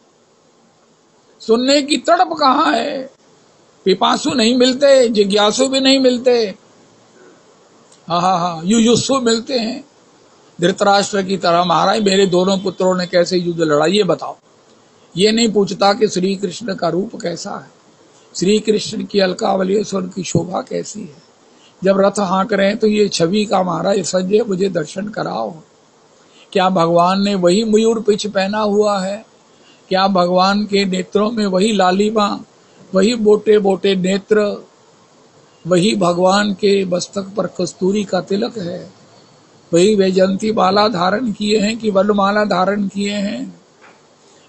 Speaker 1: सुनने की तड़प कहाँ है। पिपासु नहीं मिलते, जिज्ञासु भी नहीं मिलते, हाँ, युयुत्सु मिलते हैं। धृतराष्ट्र की तरह, महाराज मेरे दोनों पुत्रों ने कैसे युद्ध लड़ा ये बताओ। ये नहीं पूछता कि श्री कृष्ण का रूप कैसा है, श्री कृष्ण की अलकावलीश्वर की शोभा कैसी है। जब रथ हाँक रहे हैं तो ये छवि का महाराज संजय मुझे दर्शन कराओ। क्या भगवान ने वही मयूर पिछ पहना हुआ है? क्या भगवान के नेत्रों में वही लालिमा, वही मोटे मोटे नेत्र, वही भगवान के मस्तक पर कस्तूरी का तिलक है? वही वैजयंती माला धारण किए हैं कि वनमाला धारण किए हैं?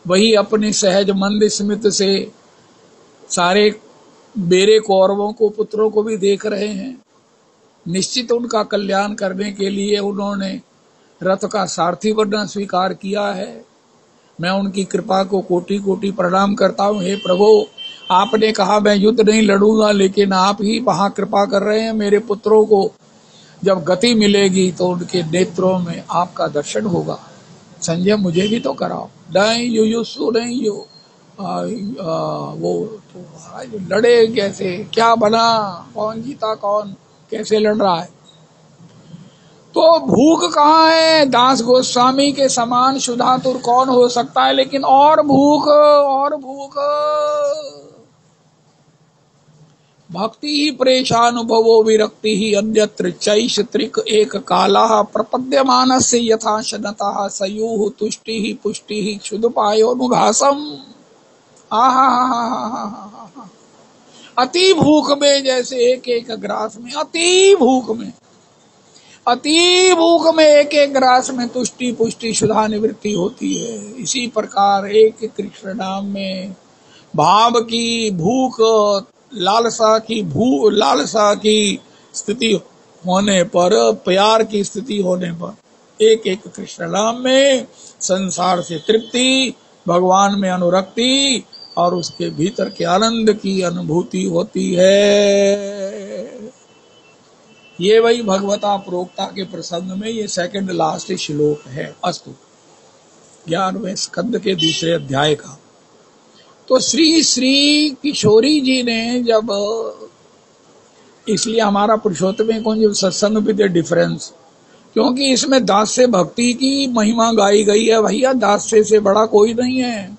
Speaker 1: वही अपने सहज मंद स्मित से सारे मेरे कौरवों को, पुत्रों को भी देख रहे हैं। निश्चित उनका कल्याण करने के लिए उन्होंने रथ का सारथी बनना स्वीकार किया है। मैं उनकी कृपा को कोटि कोटि प्रणाम करता हूँ। हे प्रभु, आपने कहा मैं युद्ध नहीं लड़ूंगा, लेकिन आप ही वहां कृपा कर रहे हैं। मेरे पुत्रों को जब गति मिलेगी तो उनके नेत्रों में आपका दर्शन होगा। संजय मुझे भी तो कराओ। नहीं युयुत्सु नहीं, वो तो लड़े कैसे, क्या बना, कौन जीता, कौन कैसे लड़ रहा है। तो भूख कहाँ है? दास गोस्वामी के समान शुद्धातुर कौन हो सकता है? लेकिन और भूख, और भूख। भक्ति ही प्रेषानुभवो विरक्ति ही अन्यत्र चैष त्रिक एक काला प्रपद्यमानस्य यथा शनता सयूह तुष्टि ही पुष्टि ही क्षुदपायोनुघासम। आहा, अति भूख में, जैसे एक एक ग्रास में, अति भूख में, अति भूख में एक एक ग्रास में तुष्टि पुष्टि शुद्धा निवृत्ति होती है। इसी प्रकार एक कृष्ण नाम में भाव की भूख, लालसा की स्थिति होने पर, प्यार की स्थिति होने पर, एक एक कृष्ण नाम में संसार से तृप्ति, भगवान में अनुरक्ति और उसके भीतर के आनंद की अनुभूति होती है। ये वही भगवता प्रोक्ता के प्रसंग में ये सेकंड लास्ट श्लोक है। अस्तु 11वें स्कंद के दूसरे अध्याय का। तो श्री किशोरी जी ने जब, इसलिए हमारा पुरुषोत्तम कुंज सत्संग विद डिफरेंस, क्योंकि इसमें दास्य भक्ति की महिमा गाई गई है। भैया दास्य से बड़ा कोई नहीं है।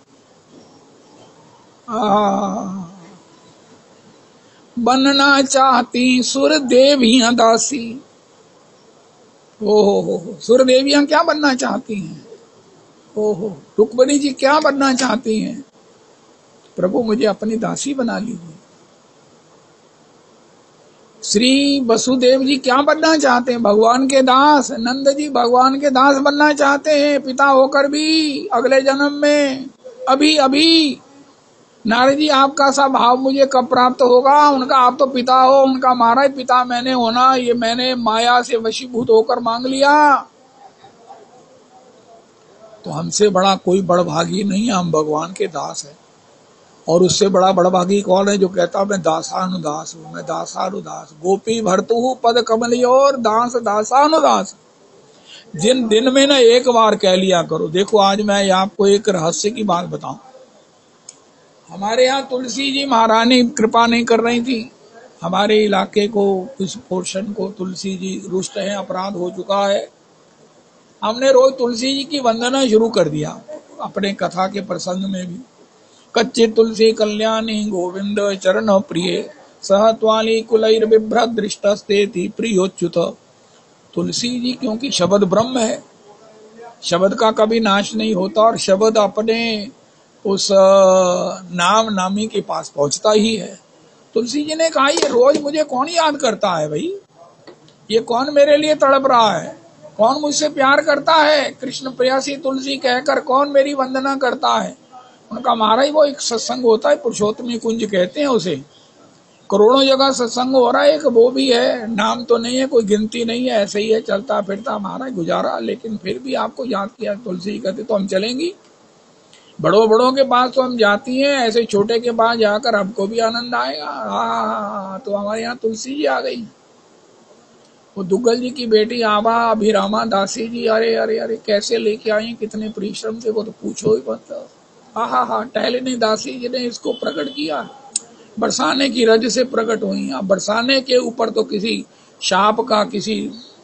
Speaker 1: बनना चाहती सुर देवियां दासी। ओहो, सुर देवियां क्या बनना चाहती हैं? ओहो, रुक्मिणी जी क्या बनना चाहती हैं? प्रभु मुझे अपनी दासी बना लीजिए। श्री वसुदेव जी क्या बनना चाहते हैं? भगवान के दास। नंद जी भगवान के दास बनना चाहते हैं, पिता होकर भी अगले जन्म में। अभी नारद जी आपका सा भाव मुझे कब प्राप्त होगा? उनका आप तो पिता हो, उनका महाराज पिता मैंने होना, ये मैंने माया से वशीभूत होकर मांग लिया। तो हमसे बड़ा कोई बड़भागी नहीं है, हम भगवान के दास हैं। और उससे बड़ा बड़भागी कौन है जो कहता मैं दासानुदास हूँ, मैं दासानुदास। गोपी भरतु पद कमलियोर दास दासानुदास। जिन दिन में ना एक बार कह लिया करो। देखो आज मैं आपको एक रहस्य की बात बताऊं। हमारे यहाँ तुलसी जी महारानी कृपा नहीं कर रही थी। हमारे इलाके को, इस पोर्शन को तुलसी जी रुष्ट है, अपराध हो चुका है। हमने रोज तुलसी जी की वंदना शुरू कर दिया अपने कथा के प्रसंग में भी। कच्चे तुलसी कल्याणी गोविंद चरण प्रिय सहत्वाली कुलैर बिभ्रत दृष्टस्तेति प्रियोच्युत। तुलसी जी क्योंकि शब्द ब्रह्म है, शब्द का कभी नाश नहीं होता और शब्द अपने उस नाम नामी के पास पहुंचता ही है। तुलसी जी ने कहा ये रोज मुझे कौन याद करता है भाई? ये कौन मेरे लिए तड़प रहा है? कौन मुझसे प्यार करता है? कृष्ण प्रियासी तुलसी कहकर कौन मेरी वंदना करता है? उनका महाराज वो एक सत्संग होता है, पुरुषोत्तम कुंज कहते हैं उसे। करोड़ों जगह सत्संग हो रहा है, एक वो भी है, नाम तो नहीं है, कोई गिनती नहीं है, ऐसे ही है, चलता फिरता महाराज गुजारा। लेकिन फिर भी आपको याद किया तुलसी कहते तो हम चलेंगी। बड़ों बड़ों के पास तो हम जाती हैं, ऐसे छोटे के पास जाकर हमको भी आनंद आएगा। हाँ, तो हमारे यहाँ तुलसी जी आ गई, वो दुग्गल जी की बेटी आभा अभिरामा दासी जी। अरे अरे अरे कैसे लेके आई, कितने परिश्रम से, वो तो पूछो ही मत। हाँ, टहलनी दासी जी ने इसको प्रकट किया, बरसाने की रज से प्रकट हुई। अब बरसाने के ऊपर तो किसी शाप का, किसी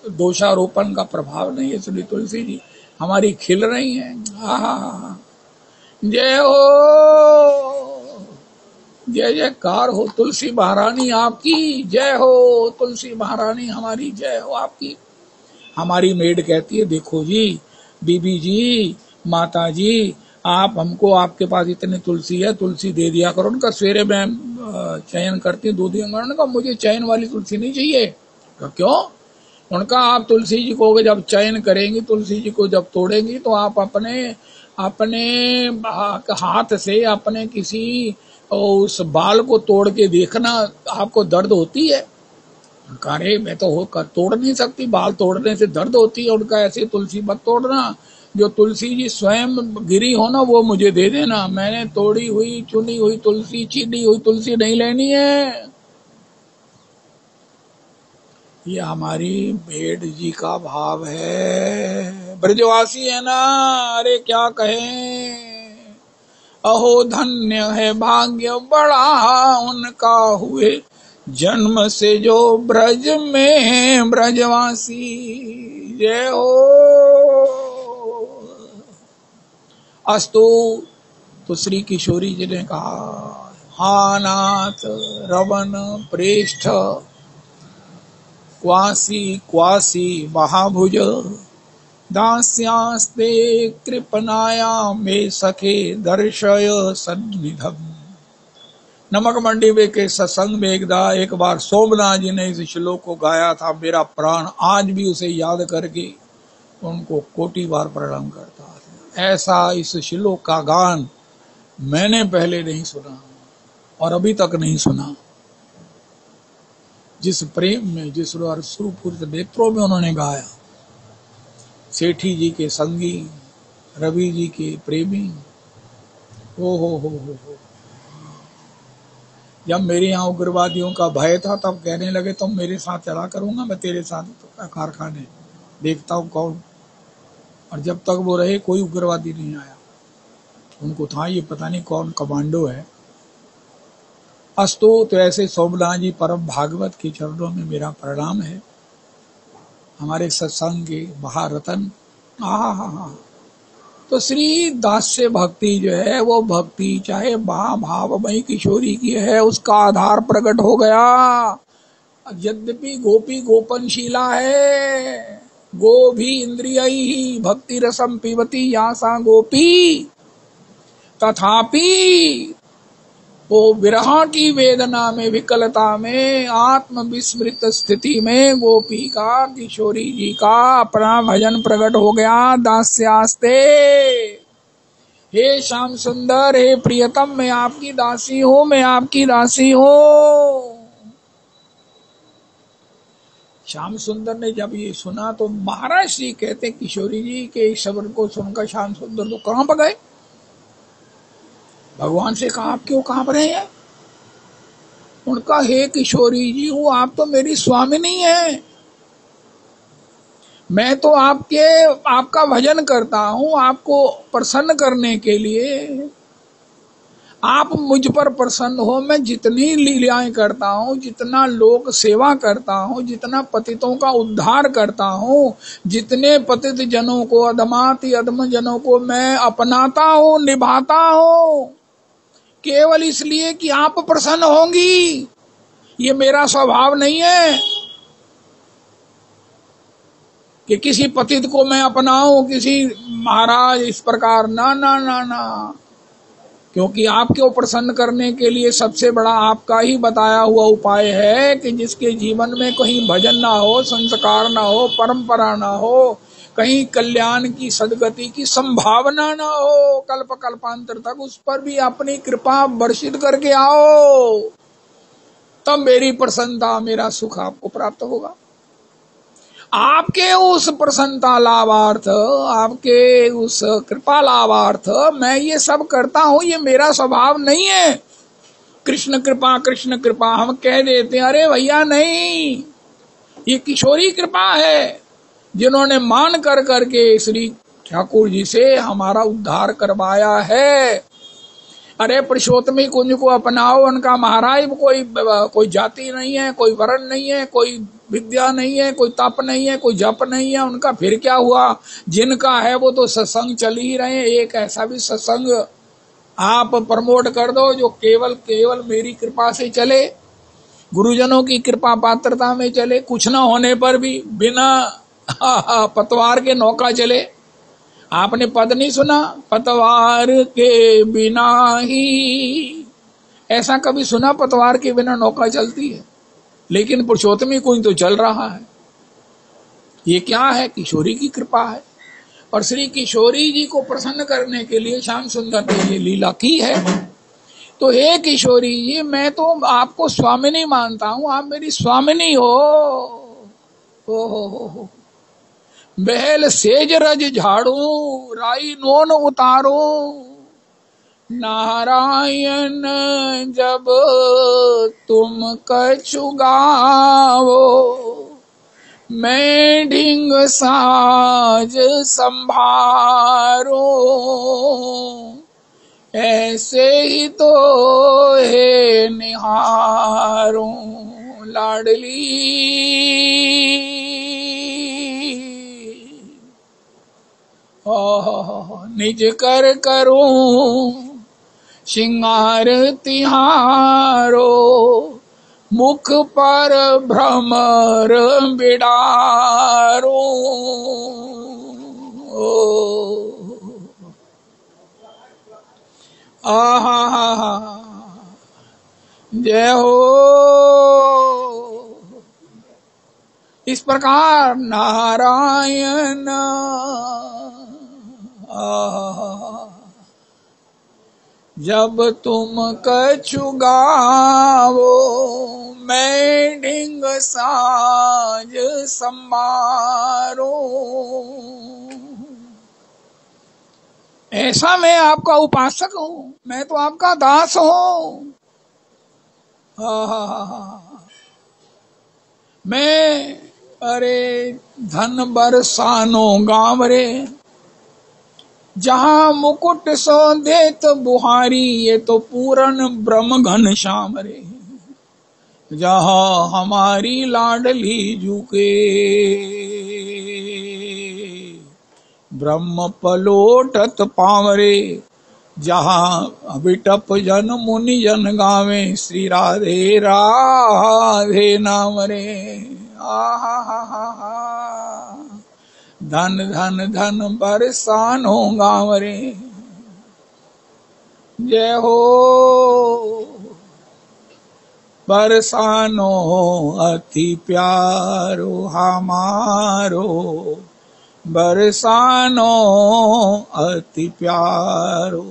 Speaker 1: दोषारोपण का प्रभाव नहीं है, इसलिए तुलसी जी हमारी खिल रही हैं। हाँ, जय हो, जय जयकार हो तुलसी महारानी आपकी, जय हो तुलसी महारानी हमारी, जय हो आपकी। हमारी मेड कहती है, देखो जी बीबी जी, माता जी, आप हमको, आपके पास इतनी तुलसी है, तुलसी दे दिया करो। उनका सवेरे मैं चयन करती दूध, उन्होंने कहा मुझे चयन वाली तुलसी नहीं चाहिए। क्यों? उनका आप तुलसी जी को जब चयन करेंगी, तुलसी जी को जब तोड़ेंगी, तो आप अपने अपने हाथ से अपने किसी उस बाल को तोड़ के देखना, आपको दर्द होती है? अरे मैं तो तोड़ नहीं सकती, बाल तोड़ने से दर्द होती है। उनका ऐसे तुलसी मत तोड़ना, जो तुलसी जी स्वयं गिरी हो ना वो मुझे दे देना। मैंने तोड़ी हुई, चुनी हुई तुलसी, चीनी हुई तुलसी नहीं लेनी है। ये हमारी भेड़ जी का भाव है, ब्रजवासी है ना। अरे क्या कहें, अहो धन्य है भाग्य बड़ा उनका, हुए जन्म से जो ब्रज में ब्रजवासी। जय हो। अस्तु। तो श्री किशोरी जी ने कहा, हा नाथ रवन प्रेष्ठ क्वासी क्वासी महाभुज, दास्यास्ते कृपनाया मे सखे दर्शय सन्निधम। नमक मंडी में के सत्संग में एक बार सोमनाथ जी ने इस श्लोक को गाया था। मेरा प्राण आज भी उसे याद करके उनको कोटि बार प्रणाम करता है। ऐसा इस श्लोक का गान मैंने पहले नहीं सुना और अभी तक नहीं सुना। जिस प्रेम में, जिस अश्रुपूरित नेत्रों में उन्होंने गाया, सेठी जी के संगी, रवि जी के प्रेमी, हो। जब मेरे यहाँ उग्रवादियों का भय था तब कहने लगे तुम मेरे साथ चला करूंगा, मैं तेरे साथ तो कारखाने देखता हूँ कौन। और जब तक वो रहे कोई उग्रवादी नहीं आया। उनको था ये पता नहीं कौन कमांडो है। अस्तु। तो ऐसे सोमनाथ जी परम भागवत के चरणों में मेरा प्रणाम है। हमारे सत्संग के महारतन। हाँ। तो श्री दास्य भक्ति जो है वो भक्ति चाहे महाभावमयी किशोरी की है, उसका आधार प्रकट हो गया। यद्यपि गोपी गोपनशीला है, गो भी इंद्रिय ही भक्ति रसम पीवती यासा गोपी, तथापि वो विरह की वेदना में, विकलता में, आत्म विस्मृत स्थिति में गोपी का, किशोरी जी का अपना भजन प्रकट हो गया। दास्यास्ते, हे श्याम सुंदर, हे प्रियतम, मैं आपकी दासी हूँ, मैं आपकी दासी हूँ। श्याम सुंदर ने जब ये सुना तो महाराज श्री कहते किशोरी जी के शब्द को सुनकर श्याम सुंदर तो कहां पर गए, भगवान से कहा आप क्यों कहां पर हैं? उनका हे किशोरी जी, वो आप तो मेरी स्वामिनी है, मैं तो आपका भजन करता हूँ आपको प्रसन्न करने के लिए। आप मुझ पर प्रसन्न हो, मैं जितनी लीलाएं करता हूँ, जितना लोक सेवा करता हूँ, जितना पतितों का उद्धार करता हूँ, जितने पतित जनों को, अधमाति अधम जनों को मैं अपनाता हूँ, निभाता हूँ, केवल इसलिए कि आप प्रसन्न होंगी। ये मेरा स्वभाव नहीं है कि किसी पतित को मैं अपनाऊं, किसी महाराज इस प्रकार, ना ना ना ना। क्योंकि आपको प्रसन्न करने के लिए सबसे बड़ा आपका ही बताया हुआ उपाय है कि जिसके जीवन में कहीं भजन ना हो, संस्कार ना हो, परंपरा ना हो, कहीं कल्याण की सदगति की संभावना ना हो, कल्प कल्पांतर तक उस पर भी अपनी कृपा वर्षित करके आओ, तब मेरी प्रसन्नता, मेरा सुख आपको प्राप्त होगा। आपके उस प्रसन्नता लाभार्थ, आपके उस कृपा लाभार्थ मैं ये सब करता हूं, ये मेरा स्वभाव नहीं है। कृष्ण कृपा हम कह देते हैं, अरे भैया नहीं, ये किशोरी कृपा है, जिन्होंने मान कर करके श्री ठाकुर जी से हमारा उद्धार करवाया है। अरे पुरुषोत्तमी कुंज को अपनाओ, उनका महाराज कोई जाति नहीं है, कोई वर्ण नहीं है, कोई विद्या नहीं है, कोई तप नहीं है, कोई जप नहीं है, उनका फिर क्या हुआ? जिनका है वो तो सत्संग चल ही रहे। एक ऐसा भी सत्संग आप प्रमोट कर दो जो केवल मेरी कृपा से चले, गुरुजनों की कृपा पात्रता में चले, कुछ न होने पर भी बिना पतवार के नौका चले। आपने पद नहीं सुना, पतवार के बिना ही, ऐसा कभी सुना? पतवार के बिना नौका चलती है? लेकिन पुरुषोत्तमी कुंज तो चल रहा है। ये क्या है? किशोरी की कृपा है। और श्री किशोरी जी को प्रसन्न करने के लिए श्याम सुंदर ने ये लीला की है। तो हे किशोरी जी, मैं तो आपको स्वामिनी मानता हूं, आप मेरी स्वामिनी हो। हो बहल सेज रज झाड़ू, राई नोन उतारो, नारायण जब तुम कछु गावो, मैं ढिंग साज संभारो, ऐसे ही तो है निहारो, लाडली निज कर करूं श्रृंगार तिहारो, मुख पर भ्रमर बिडारो। आहा जय हो। इस प्रकार नारायण जब तुम कछु गावो, मैं ढिंग साज संभारो। ऐसा मैं आपका उपासक हूँ, मैं तो आपका दास हूँ। मैं अरे धन बरसानो गाँव रे, जहाँ मुकुट सो देत बुहारी, ये तो पूरन ब्रह्म घन श्याम रे, जहाँ हमारी लाडली झुके, ब्रह्म पलोटत पावरे, जहाँ विटप जन मुनि जन गावे, श्री राधे राधे नाम रे। आहा धन धन धन बरसानो गाँव रे, जय हो। बरसानो अति प्यारो हमारो, बरसानो अति प्यारो,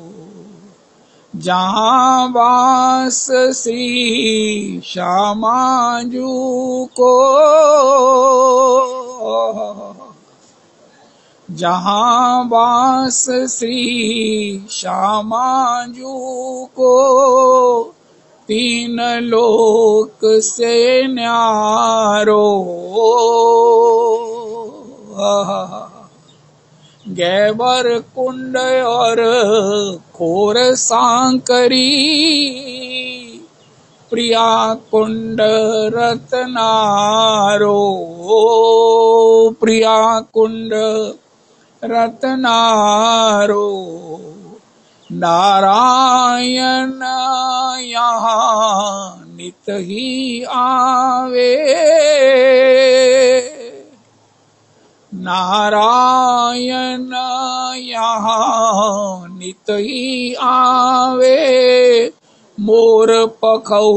Speaker 1: जहाँ वास श्री श्यामाजू को, जहाँ वास श्री श्यामाजू को, तीन लोक से न्यारो, गैबर कुंड और खोर सांकरी, प्रिया कुंड रत्नारो, प्रिया कुंड रत्नारो, नारायण यहाँ नित ही आवे, नारायण यहाँ नित ही आवे, मोर पखऊ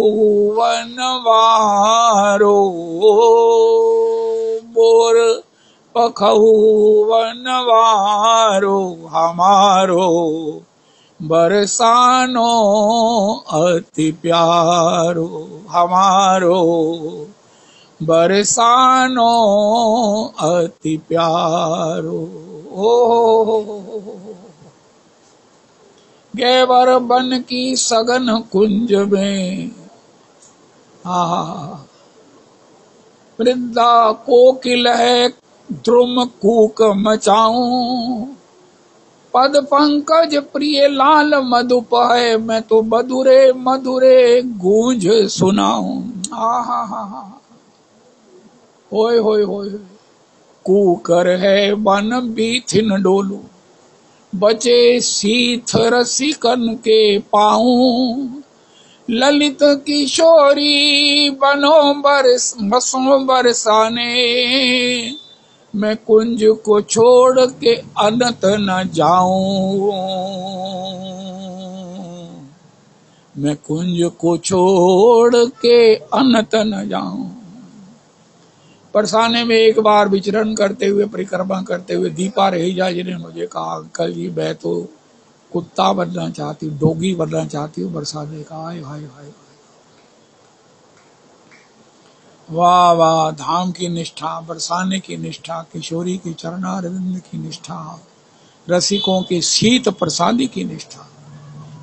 Speaker 1: वनवारो, मोर पखऊ वनवारो, हमारो बरसानो अति प्यारो, हमारो बरसानो अति प्यारो। गैवर बन की सघन कुंज में वृंदा कोकिल है द्रुम कूक मचाऊं। पद पंकज प्रिय लाल मधुप है, मैं तो मधुरे मधुरे गूंज सुनाऊं। होय होय होय। कूकर है वन बीथिन डोलू, बचे सीथ रसिकन के पाऊं। ललित किशोरी बसों बरसाने, मैं कुंज को छोड़ के अनत न जाऊं। मैं कुंज को छोड़ के अनत न जाऊं। बरसाने में एक बार विचरण करते हुए, परिक्रमा करते हुए दीपा रहेजा जी ने मुझे कहा, अंकल जी मैं तो कुत्ता बनना चाहती हूँ, डॉगी बनना चाहती हूँ। बरसाने का हाय हाय हाय, वाह वाह, धाम की निष्ठा, बरसाने की निष्ठा, किशोरी की चरणारविंद की निष्ठा, रसिकों की शीत प्रसादी की निष्ठा।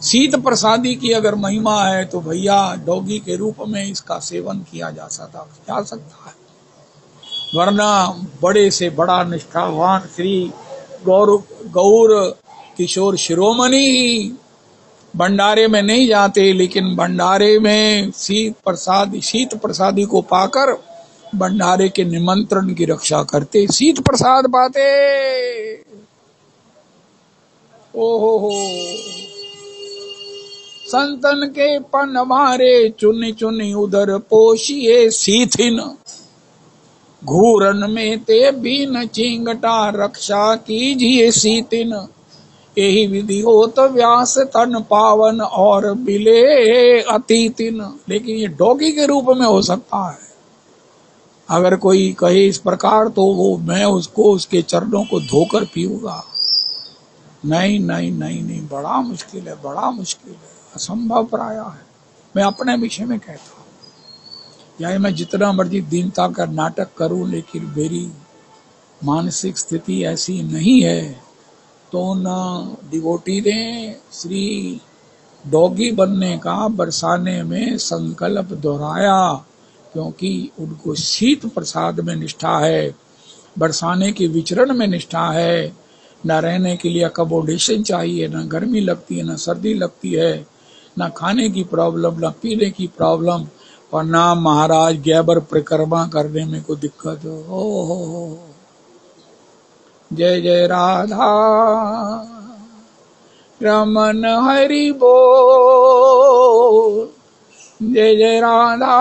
Speaker 1: शीत प्रसादी की अगर महिमा है तो भैया डॉगी के रूप में इसका सेवन किया जा सकता है, वरना बड़े से बड़ा निष्ठावान श्री गौर किशोर शिरोमणि ही भंडारे में नहीं जाते, लेकिन भंडारे में शीत प्रसादी को पाकर भंडारे के निमंत्रण की रक्षा करते, शीत प्रसाद पाते। ओहो, संतन के पन मारे चुनी चुनी उधर पोषिए सीथिन। घूरन में ते बीन चिंगटा रक्षा कीजिए सीतिन। यही विधि हो तो व्यास तन पावन और बिले अतीतिन। लेकिन ये डॉगी के रूप में हो सकता है। अगर कोई कहे इस प्रकार तो वो मैं उसको उसके चरणों को धोकर पीऊंगा। नहीं नहीं नहीं नहीं, बड़ा मुश्किल है, बड़ा मुश्किल है, असंभव प्राय है। मैं अपने विषय में कहता हूँ, यानी मैं जितना मर्जी दीनता का नाटक करूं, लेकिन मेरी मानसिक स्थिति ऐसी नहीं है तो न डिवोटी ने श्री डॉगी बनने का बरसाने में संकल्प दोहराया, क्योंकि उनको शीत प्रसाद में निष्ठा है, बरसाने की विचरण में निष्ठा है। न रहने के लिए अकोमोडेशन चाहिए, न गर्मी लगती है, न सर्दी लगती है, न खाने की प्रॉब्लम, न पीने की प्रॉब्लम, और ना महाराज गैबर परिक्रमा करने में कोई दिक्कत हो। जय जय राधा रमन हरि बोल, जय जय राधा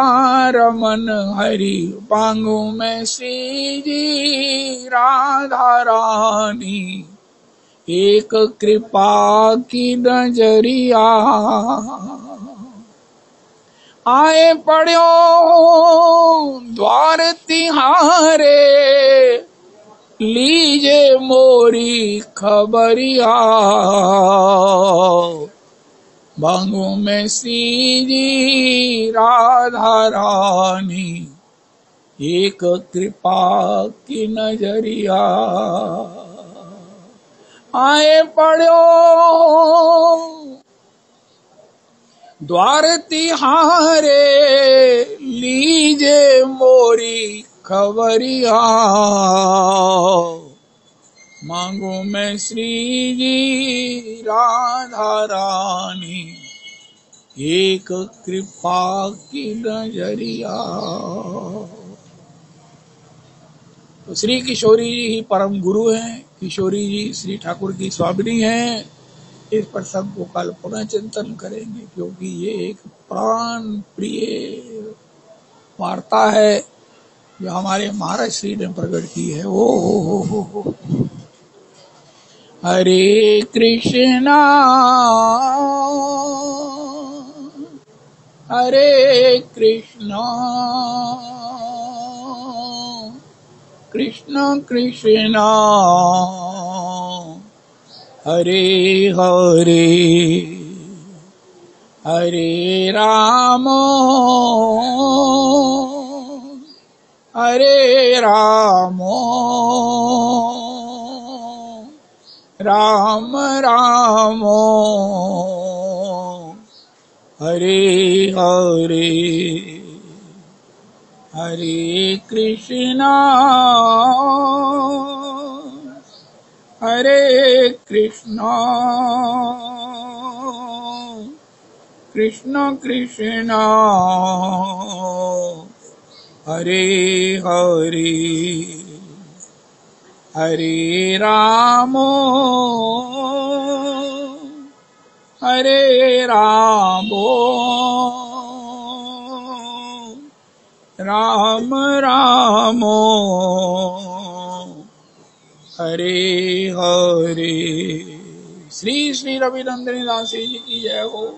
Speaker 1: रमन हरि। पांगू में श्री जी राधा रानी, एक कृपा की नजरिया। आए पड़ो द्वार तिहारे, लीजे मोरी खबरिया। बांगों में सीजी राधा रानी, एक कृपा की नजरिया। आए पड़ो द्वार तिहारे, लीजे मोरी खबरिया। मांगो मैं श्री जी राधा रानी, एक कृपा की नजरिया। तो श्री किशोरी जी ही परम गुरु हैं, किशोरी जी श्री ठाकुर की स्वामिनी हैं। इस प्रसंग को कल पुनः चिंतन करेंगे, क्योंकि ये एक प्राण प्रिय वार्ता है जो हमारे महाराज श्री ने प्रकट की है। ओ हरे कृष्णा हरे कृष्णा कृष्ण कृष्णा हरे हरे, हरे राम हरे रामो राम रामो हरे हरे हरे कृष्णा हरे कृष्णा कृष्ण कृष्णा हरे हरे हरे रामो हरे रामो राम रामो हरे हरे। श्री श्री रविनंदनी दासी जी की जय हो।